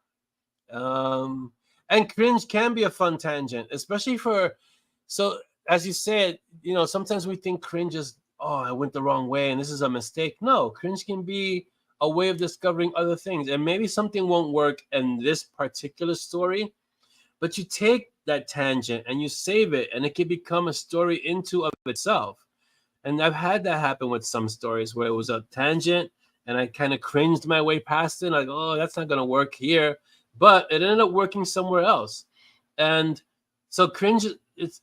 And cringe can be a fun tangent, especially so as you said, sometimes we think cringe is, oh, I went the wrong way and this is a mistake. No, cringe can be a way of discovering other things. And maybe something won't work in this particular story, but you take that tangent and you save it, and it can become a story into of itself. And I've had that happen with some stories where it was a tangent and I kind of cringed my way past it, like, oh, that's not gonna work here. But it ended up working somewhere else. And so cringe, it's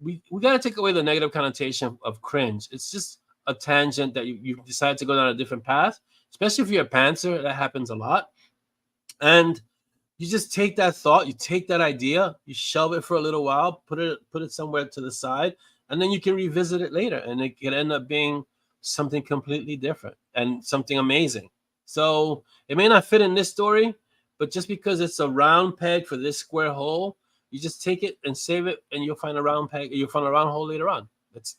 we gotta take away the negative connotation of cringe. It's just a tangent that you decide to go down a different path, especially if you're a pantser, that happens a lot. And you just take that thought, you take that idea, you shelve it for a little while, put it somewhere to the side, and then you can revisit it later, and it can end up being something completely different and something amazing. So it may not fit in this story, but just because it's a round peg for this square hole, you just take it and save it, and you'll find a round peg. You'll find a round hole later on. It's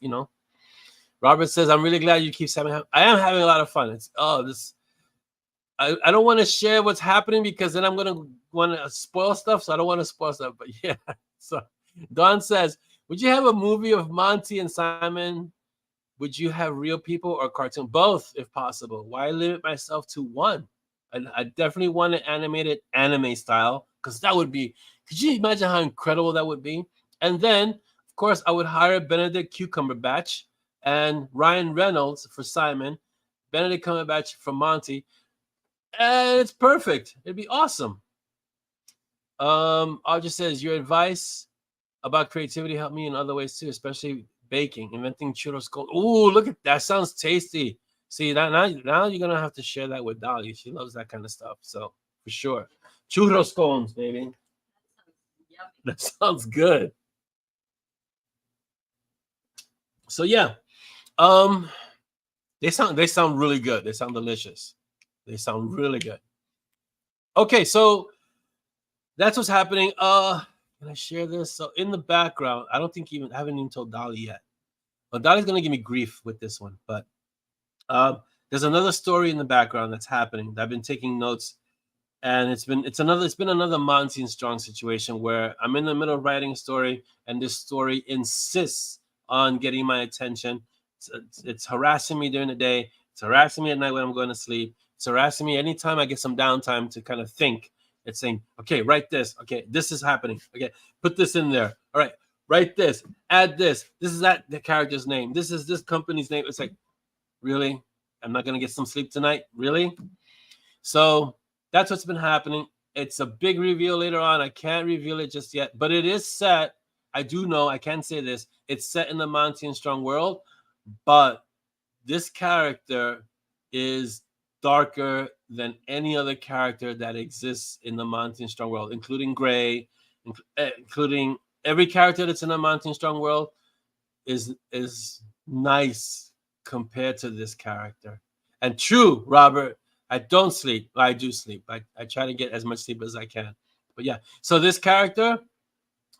Robert says, "I'm really glad you keep having. I am having a lot of fun. It's this." I don't want to share what's happening because then I'm gonna want to spoil stuff. So I don't want to spoil stuff. But yeah, so Don says, "Would you have a movie of Monty and Simon? Would you have real people or cartoon? Both, if possible. Why limit myself to one? And I definitely want an animated anime style because that would be. Could you imagine how incredible that would be? And then, of course, I would hire Benedict Cumberbatch and Ryan Reynolds for Simon, Benedict Cumberbatch for Monty." And it's perfect. It'd be awesome. Audrey says, your advice about creativity helped me in other ways too, especially baking, inventing churros. Ooh, look at that. Sounds tasty. See, that now you're gonna have to share that with Dolly. She loves that kind of stuff. So for sure. Churros scones, baby. That sounds good. So yeah. They sound really good. They sound delicious. They sound really good. Okay, so that's what's happening. Can I share this? So in the background, I haven't even told Dolly yet. Well, Dolly's gonna give me grief with this one, but there's another story in the background that's happening. I've been taking notes, and it's been another Monty and Strong situation where I'm in the middle of writing a story, and this story insists on getting my attention. It's harassing me during the day. It's harassing me at night when I'm going to sleep. It's harassing me anytime I get some downtime to kind of think. It's saying, okay, write this. Okay, this is happening. Okay, put this in there. All right, write this. Add this. This is the character's name. This is this company's name. It's like, really? I'm not going to get some sleep tonight? Really? So that's what's been happening. It's a big reveal later on. I can't reveal it just yet, but it is set. I do know, I can say this. It's set in the Monty and Strong world, but this character is darker than any other character that exists in the Monty and Strong world, including Gray, including every character that's in the Monty and Strong world is nice compared to this character. And true, Robert, I don't sleep. I do sleep. I try to get as much sleep as I can. But yeah, so this character,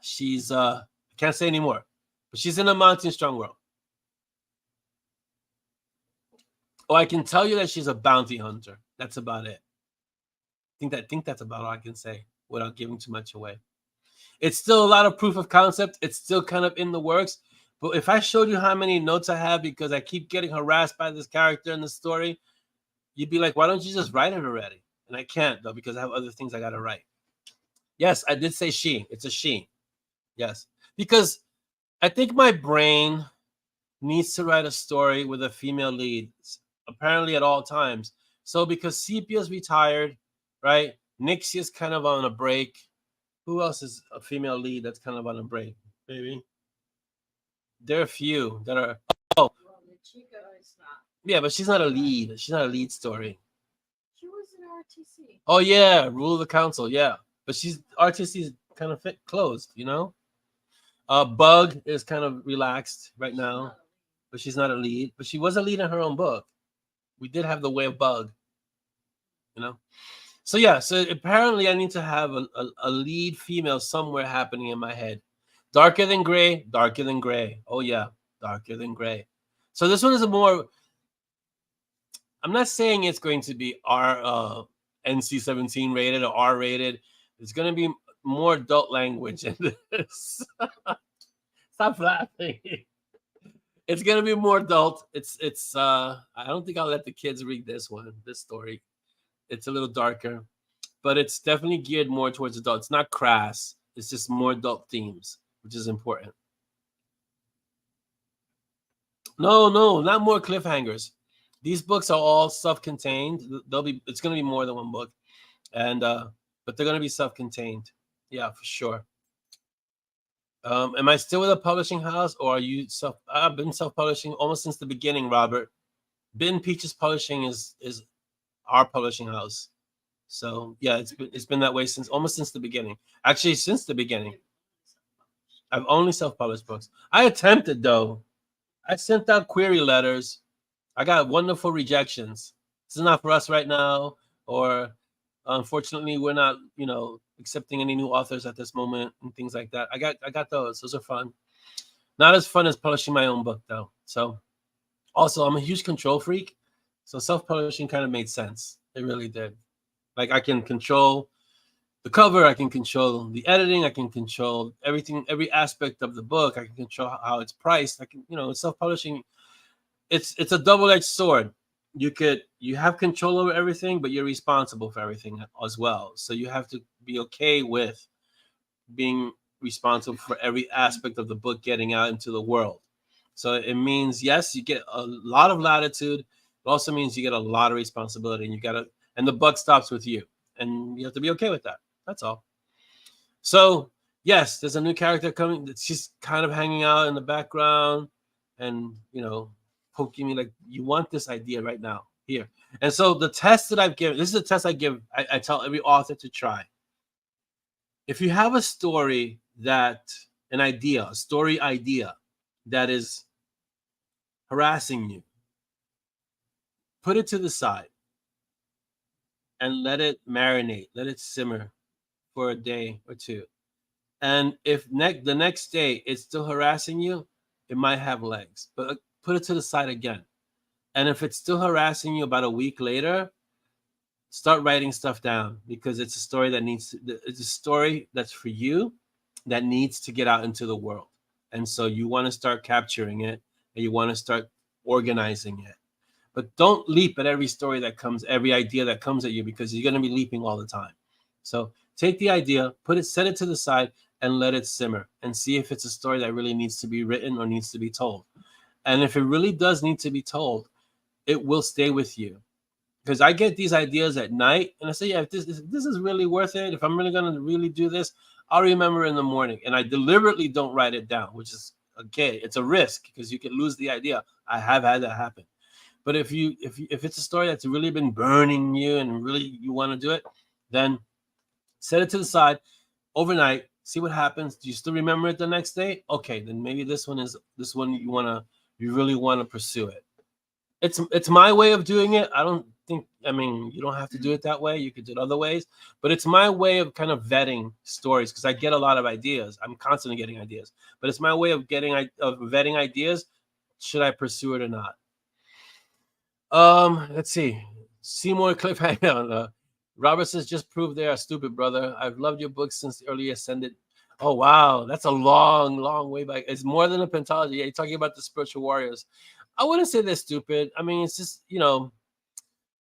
she's I can't say anymore, but she's in the Monty and Strong world. Oh, I can tell you that she's a bounty hunter. That's about it. I think that's about all I can say without giving too much away. It's still a lot of proof of concept. It's still kind of in the works. But if I showed you how many notes I have because I keep getting harassed by this character in the story, you'd be like, why don't you just write it already? And I can't, though, because I have other things I got to write. Yes, I did say she. It's a she. Yes. Because I think my brain needs to write a story with a female lead, apparently at all times. So because Sepia's retired, right? Nixia's kind of on a break. Who else is a female lead that's kind of on a break, baby? There are a few that are. Oh, Well, the Chica is not. Yeah, but she's not a lead. She's not a lead story. She was in RTC. Oh yeah, Rule of the Council. Yeah, but she's RTC is kind of closed. Bug is kind of relaxed right now, but she's not a lead. But she was a lead in her own book. We did have the Way of Bug. So yeah, so apparently I need to have a lead female somewhere happening in my head. Darker than gray, darker than gray. Oh yeah, darker than gray. So this one is a more. I'm not saying it's going to be R NC-17 rated or R rated. It's going to be more adult language in this. Stop laughing. It's gonna be more adult. It's I don't think I'll let the kids read this story. It's a little darker, but it's definitely geared more towards adults. It's not crass. It's just more adult themes, which is important. No, no, not more cliffhangers. These books are all self-contained. It's gonna be more than one book, and but they're gonna be self-contained. Yeah, for sure. Am I still with a publishing house, or are you self? I've been self-publishing almost since the beginning, Robert. Bin Peaches Publishing is our publishing house. So yeah, it's been that way since the beginning. Actually, since the beginning, I've only self-published books. I attempted though. I sent out query letters. I got wonderful rejections. This is not for us right now, or unfortunately, we're not, accepting any new authors at this moment and things like that. I got those. Those are fun. Not as fun as publishing my own book though. So also, I'm a huge control freak, so self-publishing kind of made sense. It really did. Like I can control the cover, I can control the editing, I can control everything, every aspect of the book. I can control how it's priced. I can, self-publishing. It's a double-edged sword. You have control over everything, but you're responsible for everything as well. So you have to be okay with being responsible for every aspect of the book getting out into the world. So it means, yes, you get a lot of latitude. It also means you get a lot of responsibility, and the buck stops with you, and you have to be okay with that. That's all. So yes, there's a new character coming. She's kind of hanging out in the background, and poking me like, you want this idea right now here. And so the test that I've given, this is a test I give. I tell every author to try. If you have a story a story idea that is harassing you, put it to the side and let it marinate, let it simmer for a day or two. And if the next day it's still harassing you, it might have legs, but put it to the side again. And if it's still harassing you about a week later, start writing stuff down, because it's a story it's a story that's for you, that needs to get out into the world. And so you want to start capturing it, and you want to start organizing it. But don't leap at every idea that comes at you, because you're going to be leaping all the time. So take the idea, set it to the side, and let it simmer, and see if it's a story that really needs to be written or needs to be told. And if it really does need to be told, it will stay with you. Because I get these ideas at night, and I say, yeah, if this is really worth it, if I'm really going to really do this, I'll remember in the morning. And I deliberately don't write it down, which is, okay, it's a risk, because you could lose the idea. I have had that happen. But if it's a story that's really been burning you and really you want to do it, then set it to the side overnight, see what happens. Do you still remember it the next day? Okay, then maybe this one you really want to pursue it. It's my way of doing it. You don't have to do it that way. You could do it other ways, but it's my way of kind of vetting stories, because I get a lot of ideas. I'm constantly getting ideas, but it's my way of vetting ideas. Should I pursue it or not? Let's see. Seymour Cliffhanger. Robert says, just prove they are stupid, brother. I've loved your books since the early Ascended. Oh, wow. That's a long, long way back. It's more than a pentology. Yeah, you're talking about the spiritual warriors. I wouldn't say they're stupid. I mean, it's just,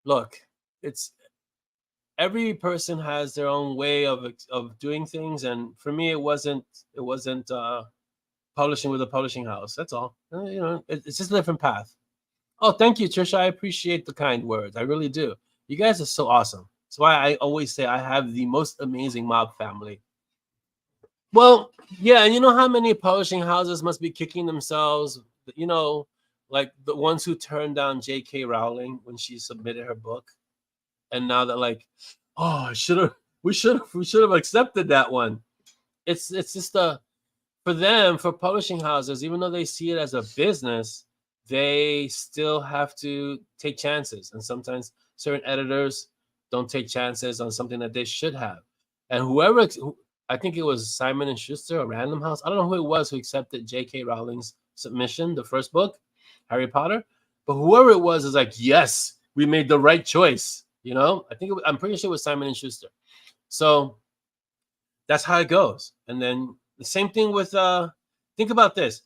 look, it's every person has their own way of doing things. And for me, it wasn't publishing with a publishing house. That's all. It's just a different path. Oh, thank you, Trisha. I appreciate the kind words. I really do. You guys are so awesome. That's why I always say I have the most amazing mob family. Well, yeah, and you know how many publishing houses must be kicking themselves, like the ones who turned down J.K. Rowling when she submitted her book, and now they're like, oh, we should have accepted that one. It's just for publishing houses, even though they see it as a business, they still have to take chances, and sometimes certain editors don't take chances on something that they should have. And I think it was Simon and Schuster or Random House, I don't know who it was who accepted J.K. Rowling's submission, the first book, Harry Potter, but whoever it was is like, yes, we made the right choice. I'm pretty sure it was Simon and Schuster. So that's how it goes. And then the same thing with think about this.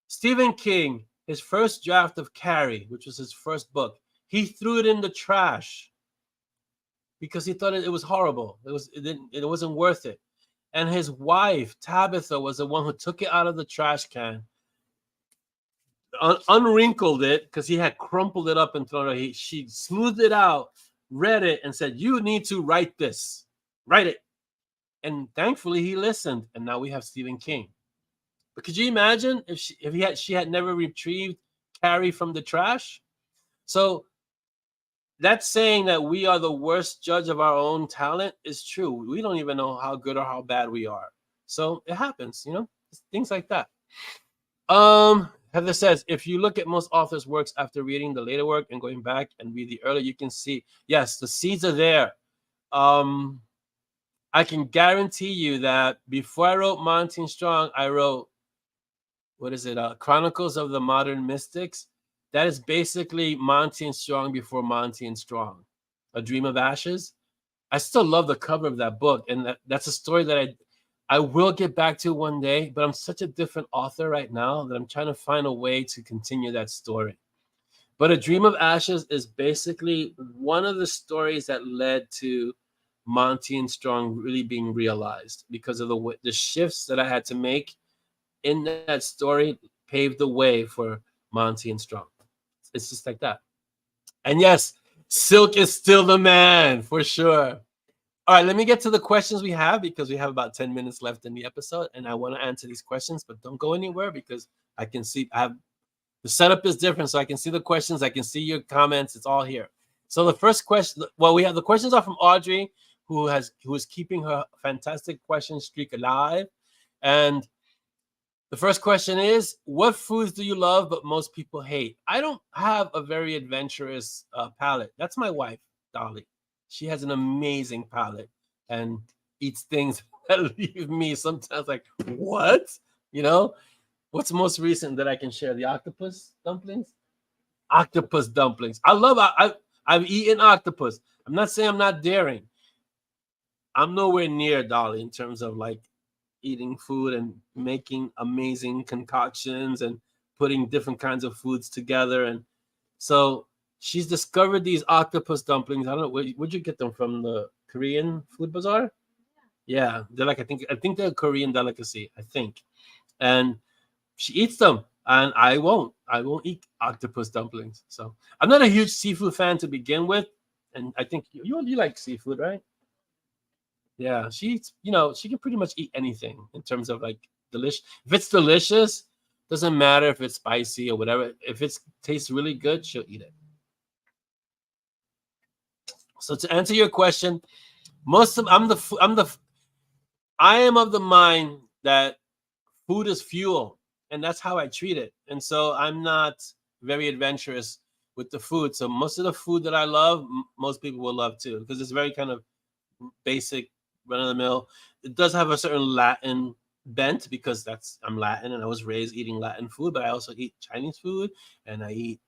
Stephen King his first draft of Carrie, which was his first book, he threw it in the trash because he thought it was horrible. It wasn't worth it. And his wife Tabitha was the one who took it out of the trash can, unwrinkled it because he had crumpled it up and thrown it. She smoothed it out, read it, and said, "You need to write this. Write it." And thankfully, he listened. And now we have Stephen King. But could you imagine if she had never retrieved Carrie from the trash? So that saying that we are the worst judge of our own talent is true. We don't even know how good or how bad we are. So it happens, things like that. Heather says, if you look at most authors' works after reading the later work and going back and read the earlier, you can see, yes, the seeds are there. I can guarantee you that before I wrote Monty and Strong, I wrote, Chronicles of the Modern Mystics. That is basically Monty and Strong before Monty and Strong. A Dream of Ashes. I still love the cover of that book, and that's a story that I will get back to one day, but I'm such a different author right now that I'm trying to find a way to continue that story. But A Dream of Ashes is basically one of the stories that led to Monty and Strong really being realized because of the shifts that I had to make in that story paved the way for Monty and Strong. It's just like that. And yes, Silk is still the man for sure. All right, let me get to the questions we have because we have about 10 minutes left in the episode, and I want to answer these questions, but don't go anywhere because I can see the setup is different, so I can see the questions, I can see your comments. It's all here. So the first question, we have the questions are from Audrey, who is keeping her fantastic question streak alive, and the first question is, what foods do you love but most people hate? I don't have a very adventurous palate. That's my wife, Dolly. She has an amazing palate and eats things that leave me sometimes like, what? What's most recent that I can share? The octopus dumplings? Octopus dumplings. I've eaten octopus. I'm not saying I'm not daring. I'm nowhere near Dolly in terms of like eating food and making amazing concoctions and putting different kinds of foods together. And so she's discovered these octopus dumplings. I don't know, where'd you get them from? The Korean food bazaar? Yeah, they're like, I think they're a Korean delicacy, I think. And she eats them, and I won't eat octopus dumplings. So I'm not a huge seafood fan to begin with, and I think you like seafood, right? Yeah, she eats, she can pretty much eat anything in terms of like delicious. If it's delicious, doesn't matter if it's spicy or whatever. If it tastes really good, she'll eat it. So to answer your question, I am of the mind that food is fuel, and that's how I treat it. And so I'm not very adventurous with the food. So most of the food that I love, most people will love too, because it's very kind of basic, run of the mill. It does have a certain Latin bent because I'm Latin and I was raised eating Latin food, but I also eat Chinese food and I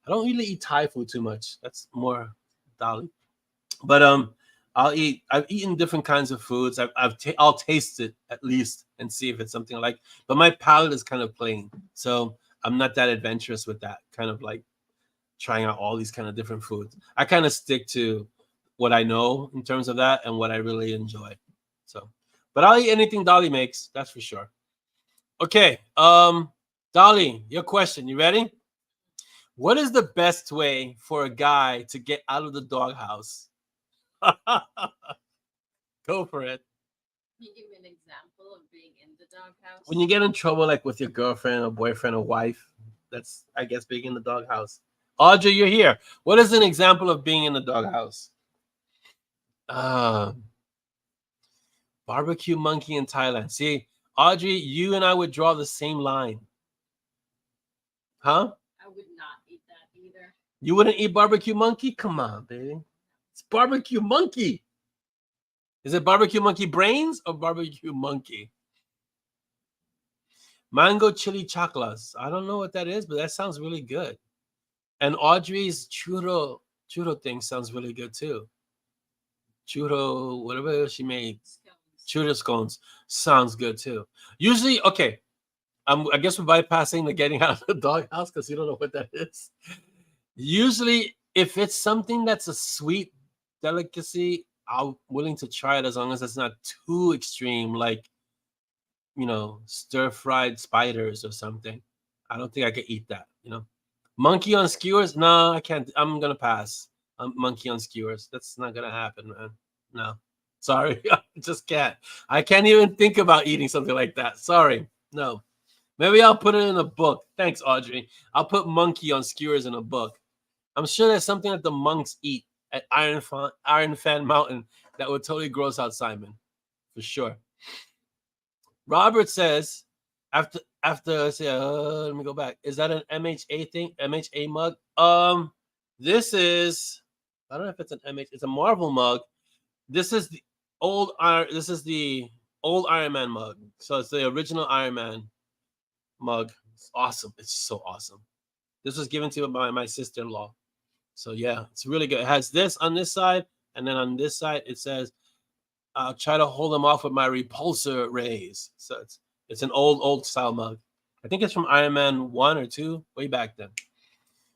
don't really eat Thai food too much. That's more Dolly. But I've eaten different kinds of foods. I'll taste it at least and see if it's something I like. But my palate is kind of plain, so I'm not that adventurous with that kind of like trying out all these kind of different foods. I kind of stick to what I know in terms of that and what I really enjoy. So, but I'll eat anything Dolly makes, that's for sure. Okay, Dolly, your question. You ready? What is the best way for a guy to get out of the doghouse? Go for it. Can you give me an example of being in the doghouse? When you get in trouble, like with your girlfriend or boyfriend or wife, that's, I guess, being in the doghouse. Audrey, you're here. What is an example of being in the doghouse? Barbecue monkey in Thailand. See, Audrey, you and I would draw the same line. Huh? I would not eat that either. You wouldn't eat barbecue monkey? Come on, baby. It's barbecue monkey. Is it barbecue monkey brains or barbecue monkey? Mango chili chaklas. I don't know what that is, but that sounds really good. And Audrey's churro thing sounds really good too. Churro, whatever she made. Churro scones sounds good too. Usually, okay. I guess we're bypassing the getting out of the doghouse because you don't know what that is. Usually, if it's something that's a sweet delicacy, I'm willing to try it as long as it's not too extreme, like, stir-fried spiders or something. I don't think I could eat that, Monkey on skewers? No, I can't. I'm gonna pass. Monkey on skewers. That's not gonna happen, man. No. Sorry. I just can't. I can't even think about eating something like that. Sorry. No. Maybe I'll put it in a book. Thanks, Audrey. I'll put monkey on skewers in a book. I'm sure there's something that the monks eat at Iron Fan Mountain that would totally gross out Simon. For sure. Robert says, after let me go back. Is that an MHA thing? MHA mug? This is, I don't know if it's an MH. It's a Marvel mug. This is the old Iron Man mug. So it's the original Iron Man mug. It's awesome. It's so awesome. This was given to me by my sister-in-law. So yeah, it's really good. It has this on this side, and then on this side it says, "I'll try to hold them off with my repulsor rays." So it's an old style mug. I think it's from Iron Man 1 or 2, way back then.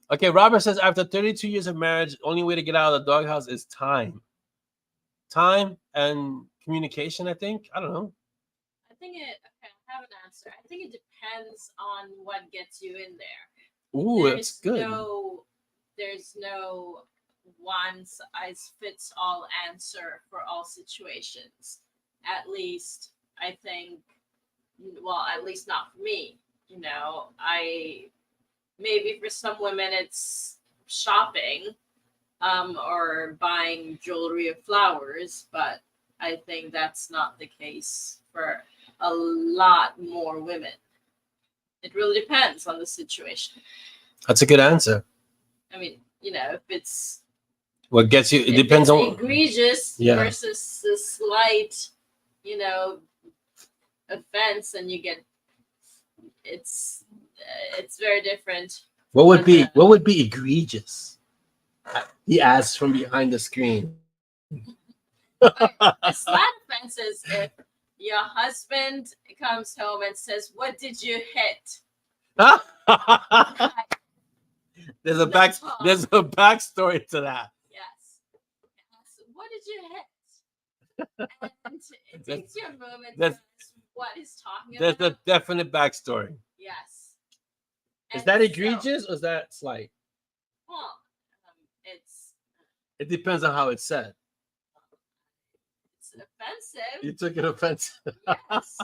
Okay, Robert says, after 32 years of marriage, the only way to get out of the doghouse is time. Time and communication, I think. I don't know. I think okay, I have an answer. I think it depends on what gets you in there. Ooh, that's good. There's no one size fits all answer for all situations. At least I think, well, at least not for me. Maybe for some women it's shopping, or buying jewelry or flowers, but I think that's not the case for a lot more women. It really depends on the situation. That's a good answer. I mean, if it's what gets you, it depends on egregious versus a slight, offense, and you get it's very different. What would be egregious? He asks from behind the screen. A slight offense is if your husband comes home and says, "What did you hit?" There's a backstory to that. Yes. What did you hit? And it takes you a moment to realize what he's talking about. There's a definite backstory. Yes. Is that egregious or is that slight? Well, it depends on how it's said. It's offensive. You took it offensive. Yes,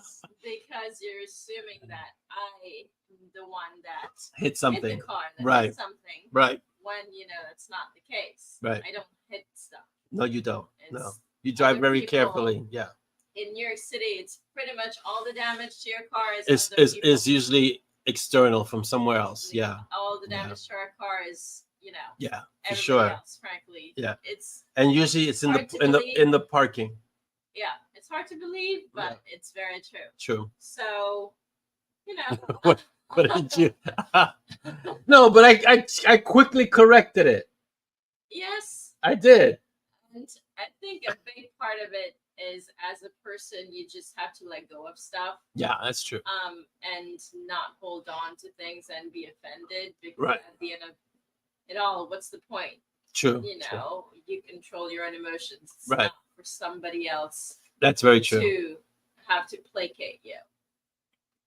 because you're assuming that I'm the one that hit something. Hit the car, right. Hit something. Right. When that's not the case. Right. I don't hit stuff. No, you don't. No, you drive very carefully. Yeah. In New York City, it's pretty much all the damage to your car is usually external from somewhere else. Yeah. All the damage to our car is, Yeah, for sure. Else, frankly. Yeah. And usually it's in the parking. Yeah, it's hard to believe, but it's very true. True. So, what did you? No, but I quickly corrected it. Yes. I did. And I think a big part of it is, as a person, you just have to let go of stuff. Yeah, that's true. And not hold on to things and be offended, because right. At the end of it all, what's the point? True. You control your own emotions. It's right. Not for somebody else. That's very true. To have to placate you.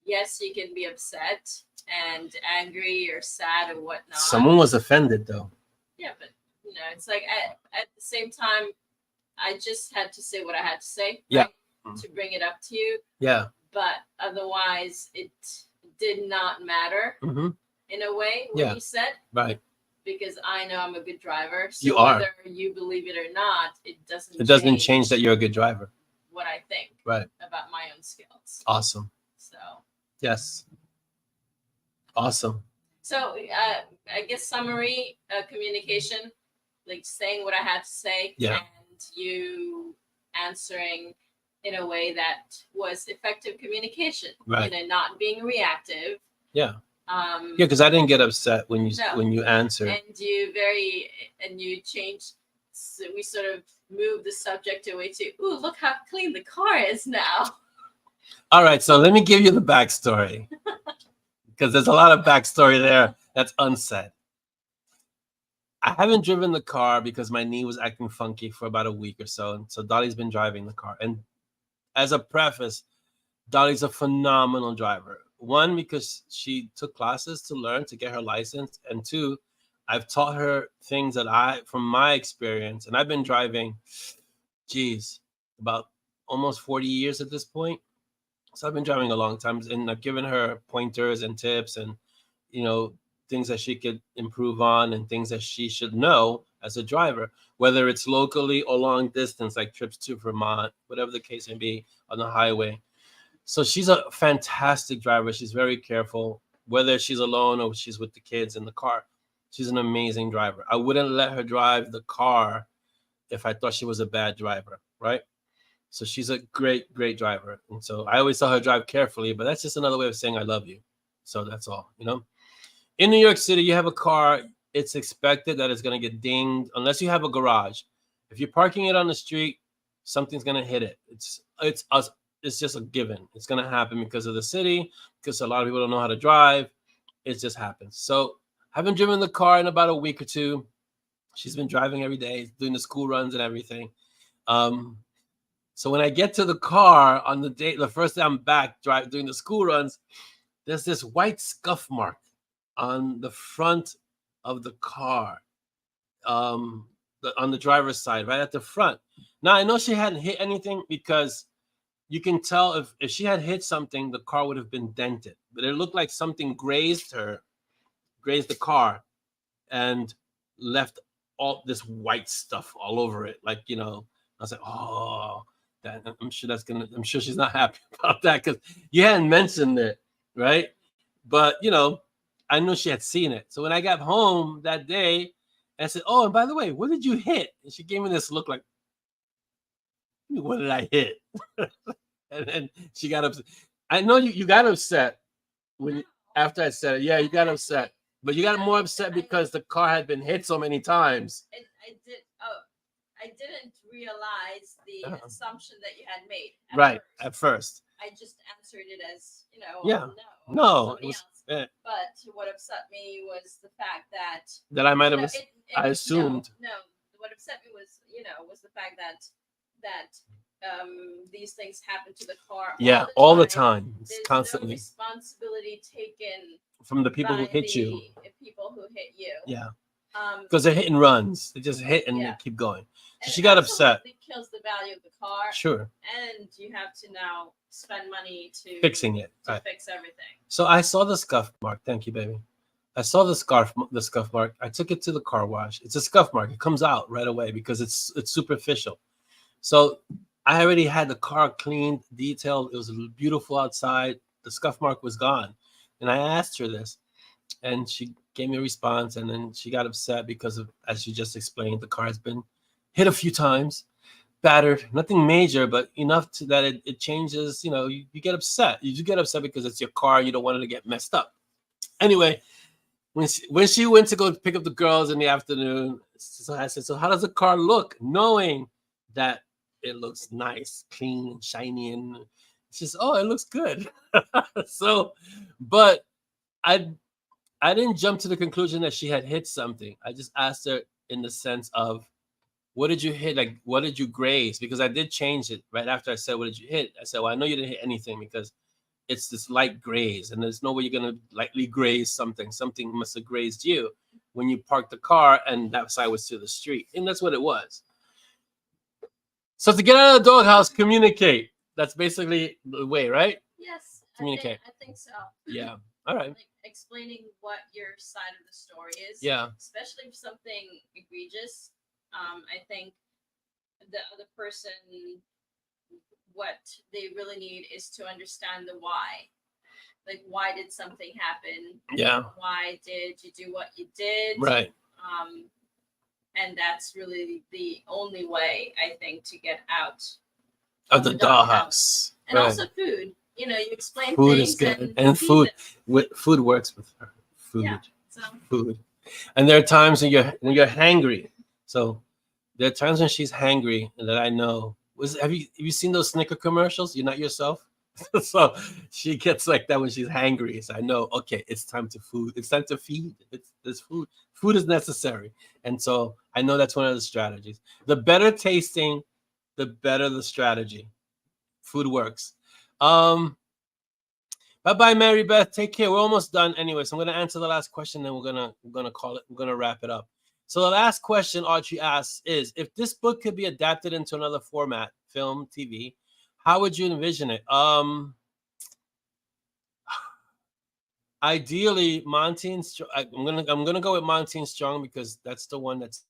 Yes, you can be upset and angry or sad or whatnot. Someone was offended, though. Yeah, but it's like at the same time, I just had to say what I had to say. Yeah. Right? To bring it up to you. Yeah. But otherwise, it did not matter in a way what you said. Right. Because I know I'm a good driver. So you are. Whether you believe it or not, it doesn't change that you're a good driver. What I think. Right. About my own skills. Awesome. So. Yes. Awesome. So I guess summary, communication, like saying what I had to say, and you answering in a way that was effective communication. Right. Not being reactive. Yeah. Because I didn't get upset when you answered. And you changed. So we sort of moved the subject away to, ooh, look how clean the car is now. All right, so let me give you the backstory. because there's a lot of backstory there that's unsaid. I haven't driven the car because my knee was acting funky for about a week or so. And so Dolly's been driving the car. And as a preface, Dolly's a phenomenal driver. One, because she took classes to learn to get her license. And two, I've taught her things that from my experience, and I've been driving, about almost 40 years at this point. So I've been driving a long time, and I've given her pointers and tips and, things that she could improve on and things that she should know as a driver, whether it's locally or long distance, like trips to Vermont, whatever the case may be on the highway. So she's a fantastic driver. She's very careful, whether she's alone or she's with the kids in the car. She's an amazing driver. I wouldn't let her drive the car if I thought she was a bad driver, right? So she's a great, great driver. And so I always tell her drive carefully, but that's just another way of saying I love you. So that's all, In New York City, you have a car, it's expected that it's going to get dinged unless you have a garage. If you're parking it on the street, something's going to hit it. It's just a given. It's going to happen because of the city, because a lot of people don't know how to drive. It just happens. So I haven't driven the car in about a week or two. She's been driving every day, doing the school runs and everything. So when I get to the car on the first day I'm back doing the school runs, there's this white scuff mark on the front of the car, on the driver's side, right at the front. Now, I know she hadn't hit anything because you can tell if she had hit something, the car would have been dented. But it looked like something grazed the car, and left all this white stuff all over it. Like, I was like, oh, I'm sure she's not happy about that because you hadn't mentioned it, right? But, I knew she had seen it. So when I got home that day, I said, oh, and by the way, what did you hit? And she gave me this look like, what did I hit? And then she got upset. I know you got upset after I said it. Yeah, you got upset. But you got more upset because the car had been hit so many times. I didn't realize the assumption that you had made. At first. I just answered it as, no, it was. But what upset me was the fact that I might have. I assumed. No, what upset me was, was the fact that these things happen to the car. Yeah, all the time. It's There's constantly. No responsibility taken from the people who hit you. People who hit you. Yeah. Because they're hit and runs. They just hit and they keep going. So she got upset. It kills the value of the car. Sure. And you have to now spend money to fixing it. To fix everything. So I saw the scuff mark. Thank you, baby. I saw the scuff mark. I took it to the car wash. It's a scuff mark. It comes out right away because it's superficial. So I already had the car cleaned, detailed. It was beautiful outside. The scuff mark was gone. And I asked her this, and she gave me a response, and then she got upset because of, as you just explained, the car has been hit a few times, battered, nothing major, but enough that it changes, you get upset. You do get upset because it's your car, you don't want it to get messed up. Anyway, when she went to go pick up the girls in the afternoon, so I said, so how does the car look? Knowing that it looks nice, clean, and shiny, and she says, oh, it looks good. So, but I didn't jump to the conclusion that she had hit something. I just asked her in the sense of, what did you hit? Like, what did you graze? Because I did change it right after I said, what did you hit? I said, well, I know you didn't hit anything because it's this light graze, and there's no way you're going to lightly graze something. Something must have grazed you when you parked the car, and that side was to the street. And that's what it was. So to get out of the doghouse, communicate. That's basically the way, right? Yes. Communicate. I think so. Yeah. All right. Like explaining what your side of the story is. Yeah. Especially if something egregious. I think the other person, what they really need is to understand the why. Like, why did something happen? Yeah. Why did you do what you did? Right. And that's really the only way, I think, to get out of the dollhouse. And also food. You explain food things. Is good. And food works with her. Food. Yeah, food. And there are times when you're hangry. So there are times when she's hangry that I know. Have you seen those Snicker commercials? You're not yourself? So she gets like that when she's hangry. So I know, okay, it's time to food. It's time to feed. It's food. Food is necessary. And so I know that's one of the strategies. The better tasting, the better the strategy. Food works. Bye-bye, Mary Beth. Take care. We're almost done anyway. So I'm gonna answer the last question, then we're gonna call it, we're gonna wrap it up. So the last question Archie asks is, if this book could be adapted into another format, film, TV, how would you envision it? Ideally, Monty and I'm gonna go with Monty and Strong because that's the one that's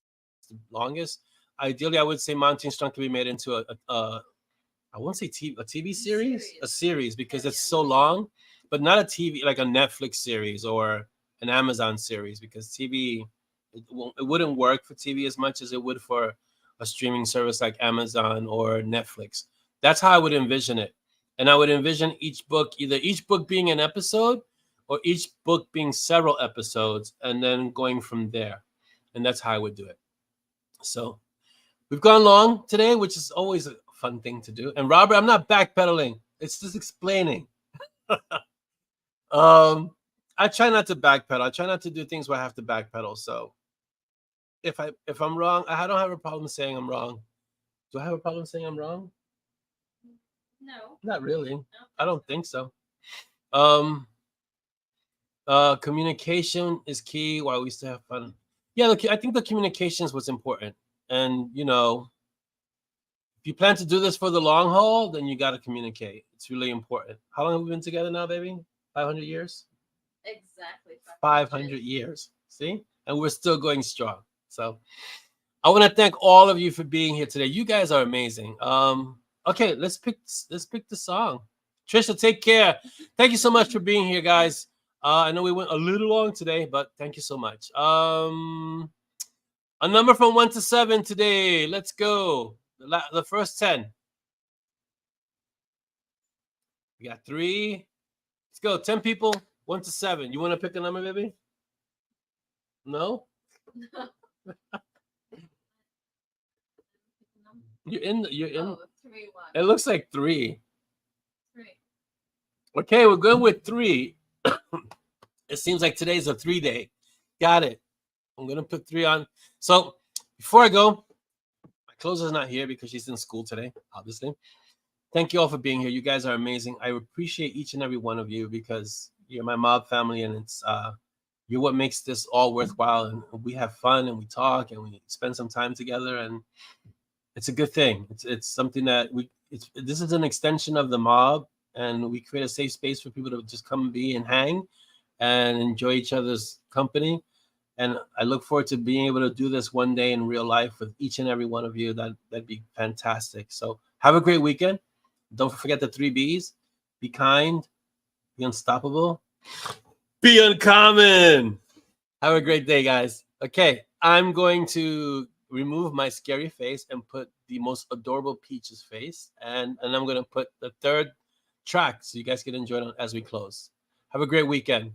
the longest. Ideally, I would say Monty and Strong could be made into I won't say a TV series, a series because it's so long, but not a TV like a Netflix series or an Amazon series because TV it wouldn't work for TV as much as it would for a streaming service like Amazon or Netflix. That's how I would envision it. And I would envision each book, either each book being an episode or each book being several episodes and then going from there. And that's how I would do it. So we've gone long today, which is always a fun thing to do. And Robert, I'm not backpedaling. It's just explaining. I try not to backpedal. I try not to do things where I have to backpedal. So if I'm wrong, I don't have a problem saying I'm wrong. Do I have a problem saying I'm wrong? No. Not really. I don't think so. Communication is key while we still have fun. Yeah, look, I think the communication is what's important. And if you plan to do this for the long haul, then you got to communicate. It's really important. How long have we been together now, baby? 500 years? Exactly. 500 years. See? And we're still going strong. So I want to thank all of you for being here today. You guys are amazing. Okay, let's pick the song. Trisha, take care. Thank you so much for being here, guys. I know we went a little long today, but thank you so much. A number from 1 to 7 today. Let's go. The first 10. We got 3. Let's go. 10 people, 1 to 7. You want to pick a number, baby? No? You're in. Oh, 3, 1. It looks like 3. 3. Okay, we're going with 3. It seems like today's a 3 day. Got it. I'm gonna put 3 on. So before I go, my closer's not here because she's in school today, obviously. Thank you all for being here. You guys are amazing. I appreciate each and every one of you because you're my MoB family, and it's you're what makes this all worthwhile. And we have fun and we talk and we spend some time together, and it's a good thing. It's something that this is an extension of the MoB, and we create a safe space for people to just come and be and hang and enjoy each other's company. And I look forward to being able to do this one day in real life with each and every one of you. That'd be fantastic. So have a great weekend. Don't forget the 3 B's. Be kind, be unstoppable, be uncommon. Have a great day, guys. Okay, I'm going to remove my scary face and put the most adorable Peach's face. And I'm going to put the 3rd track so you guys can enjoy it as we close. Have a great weekend.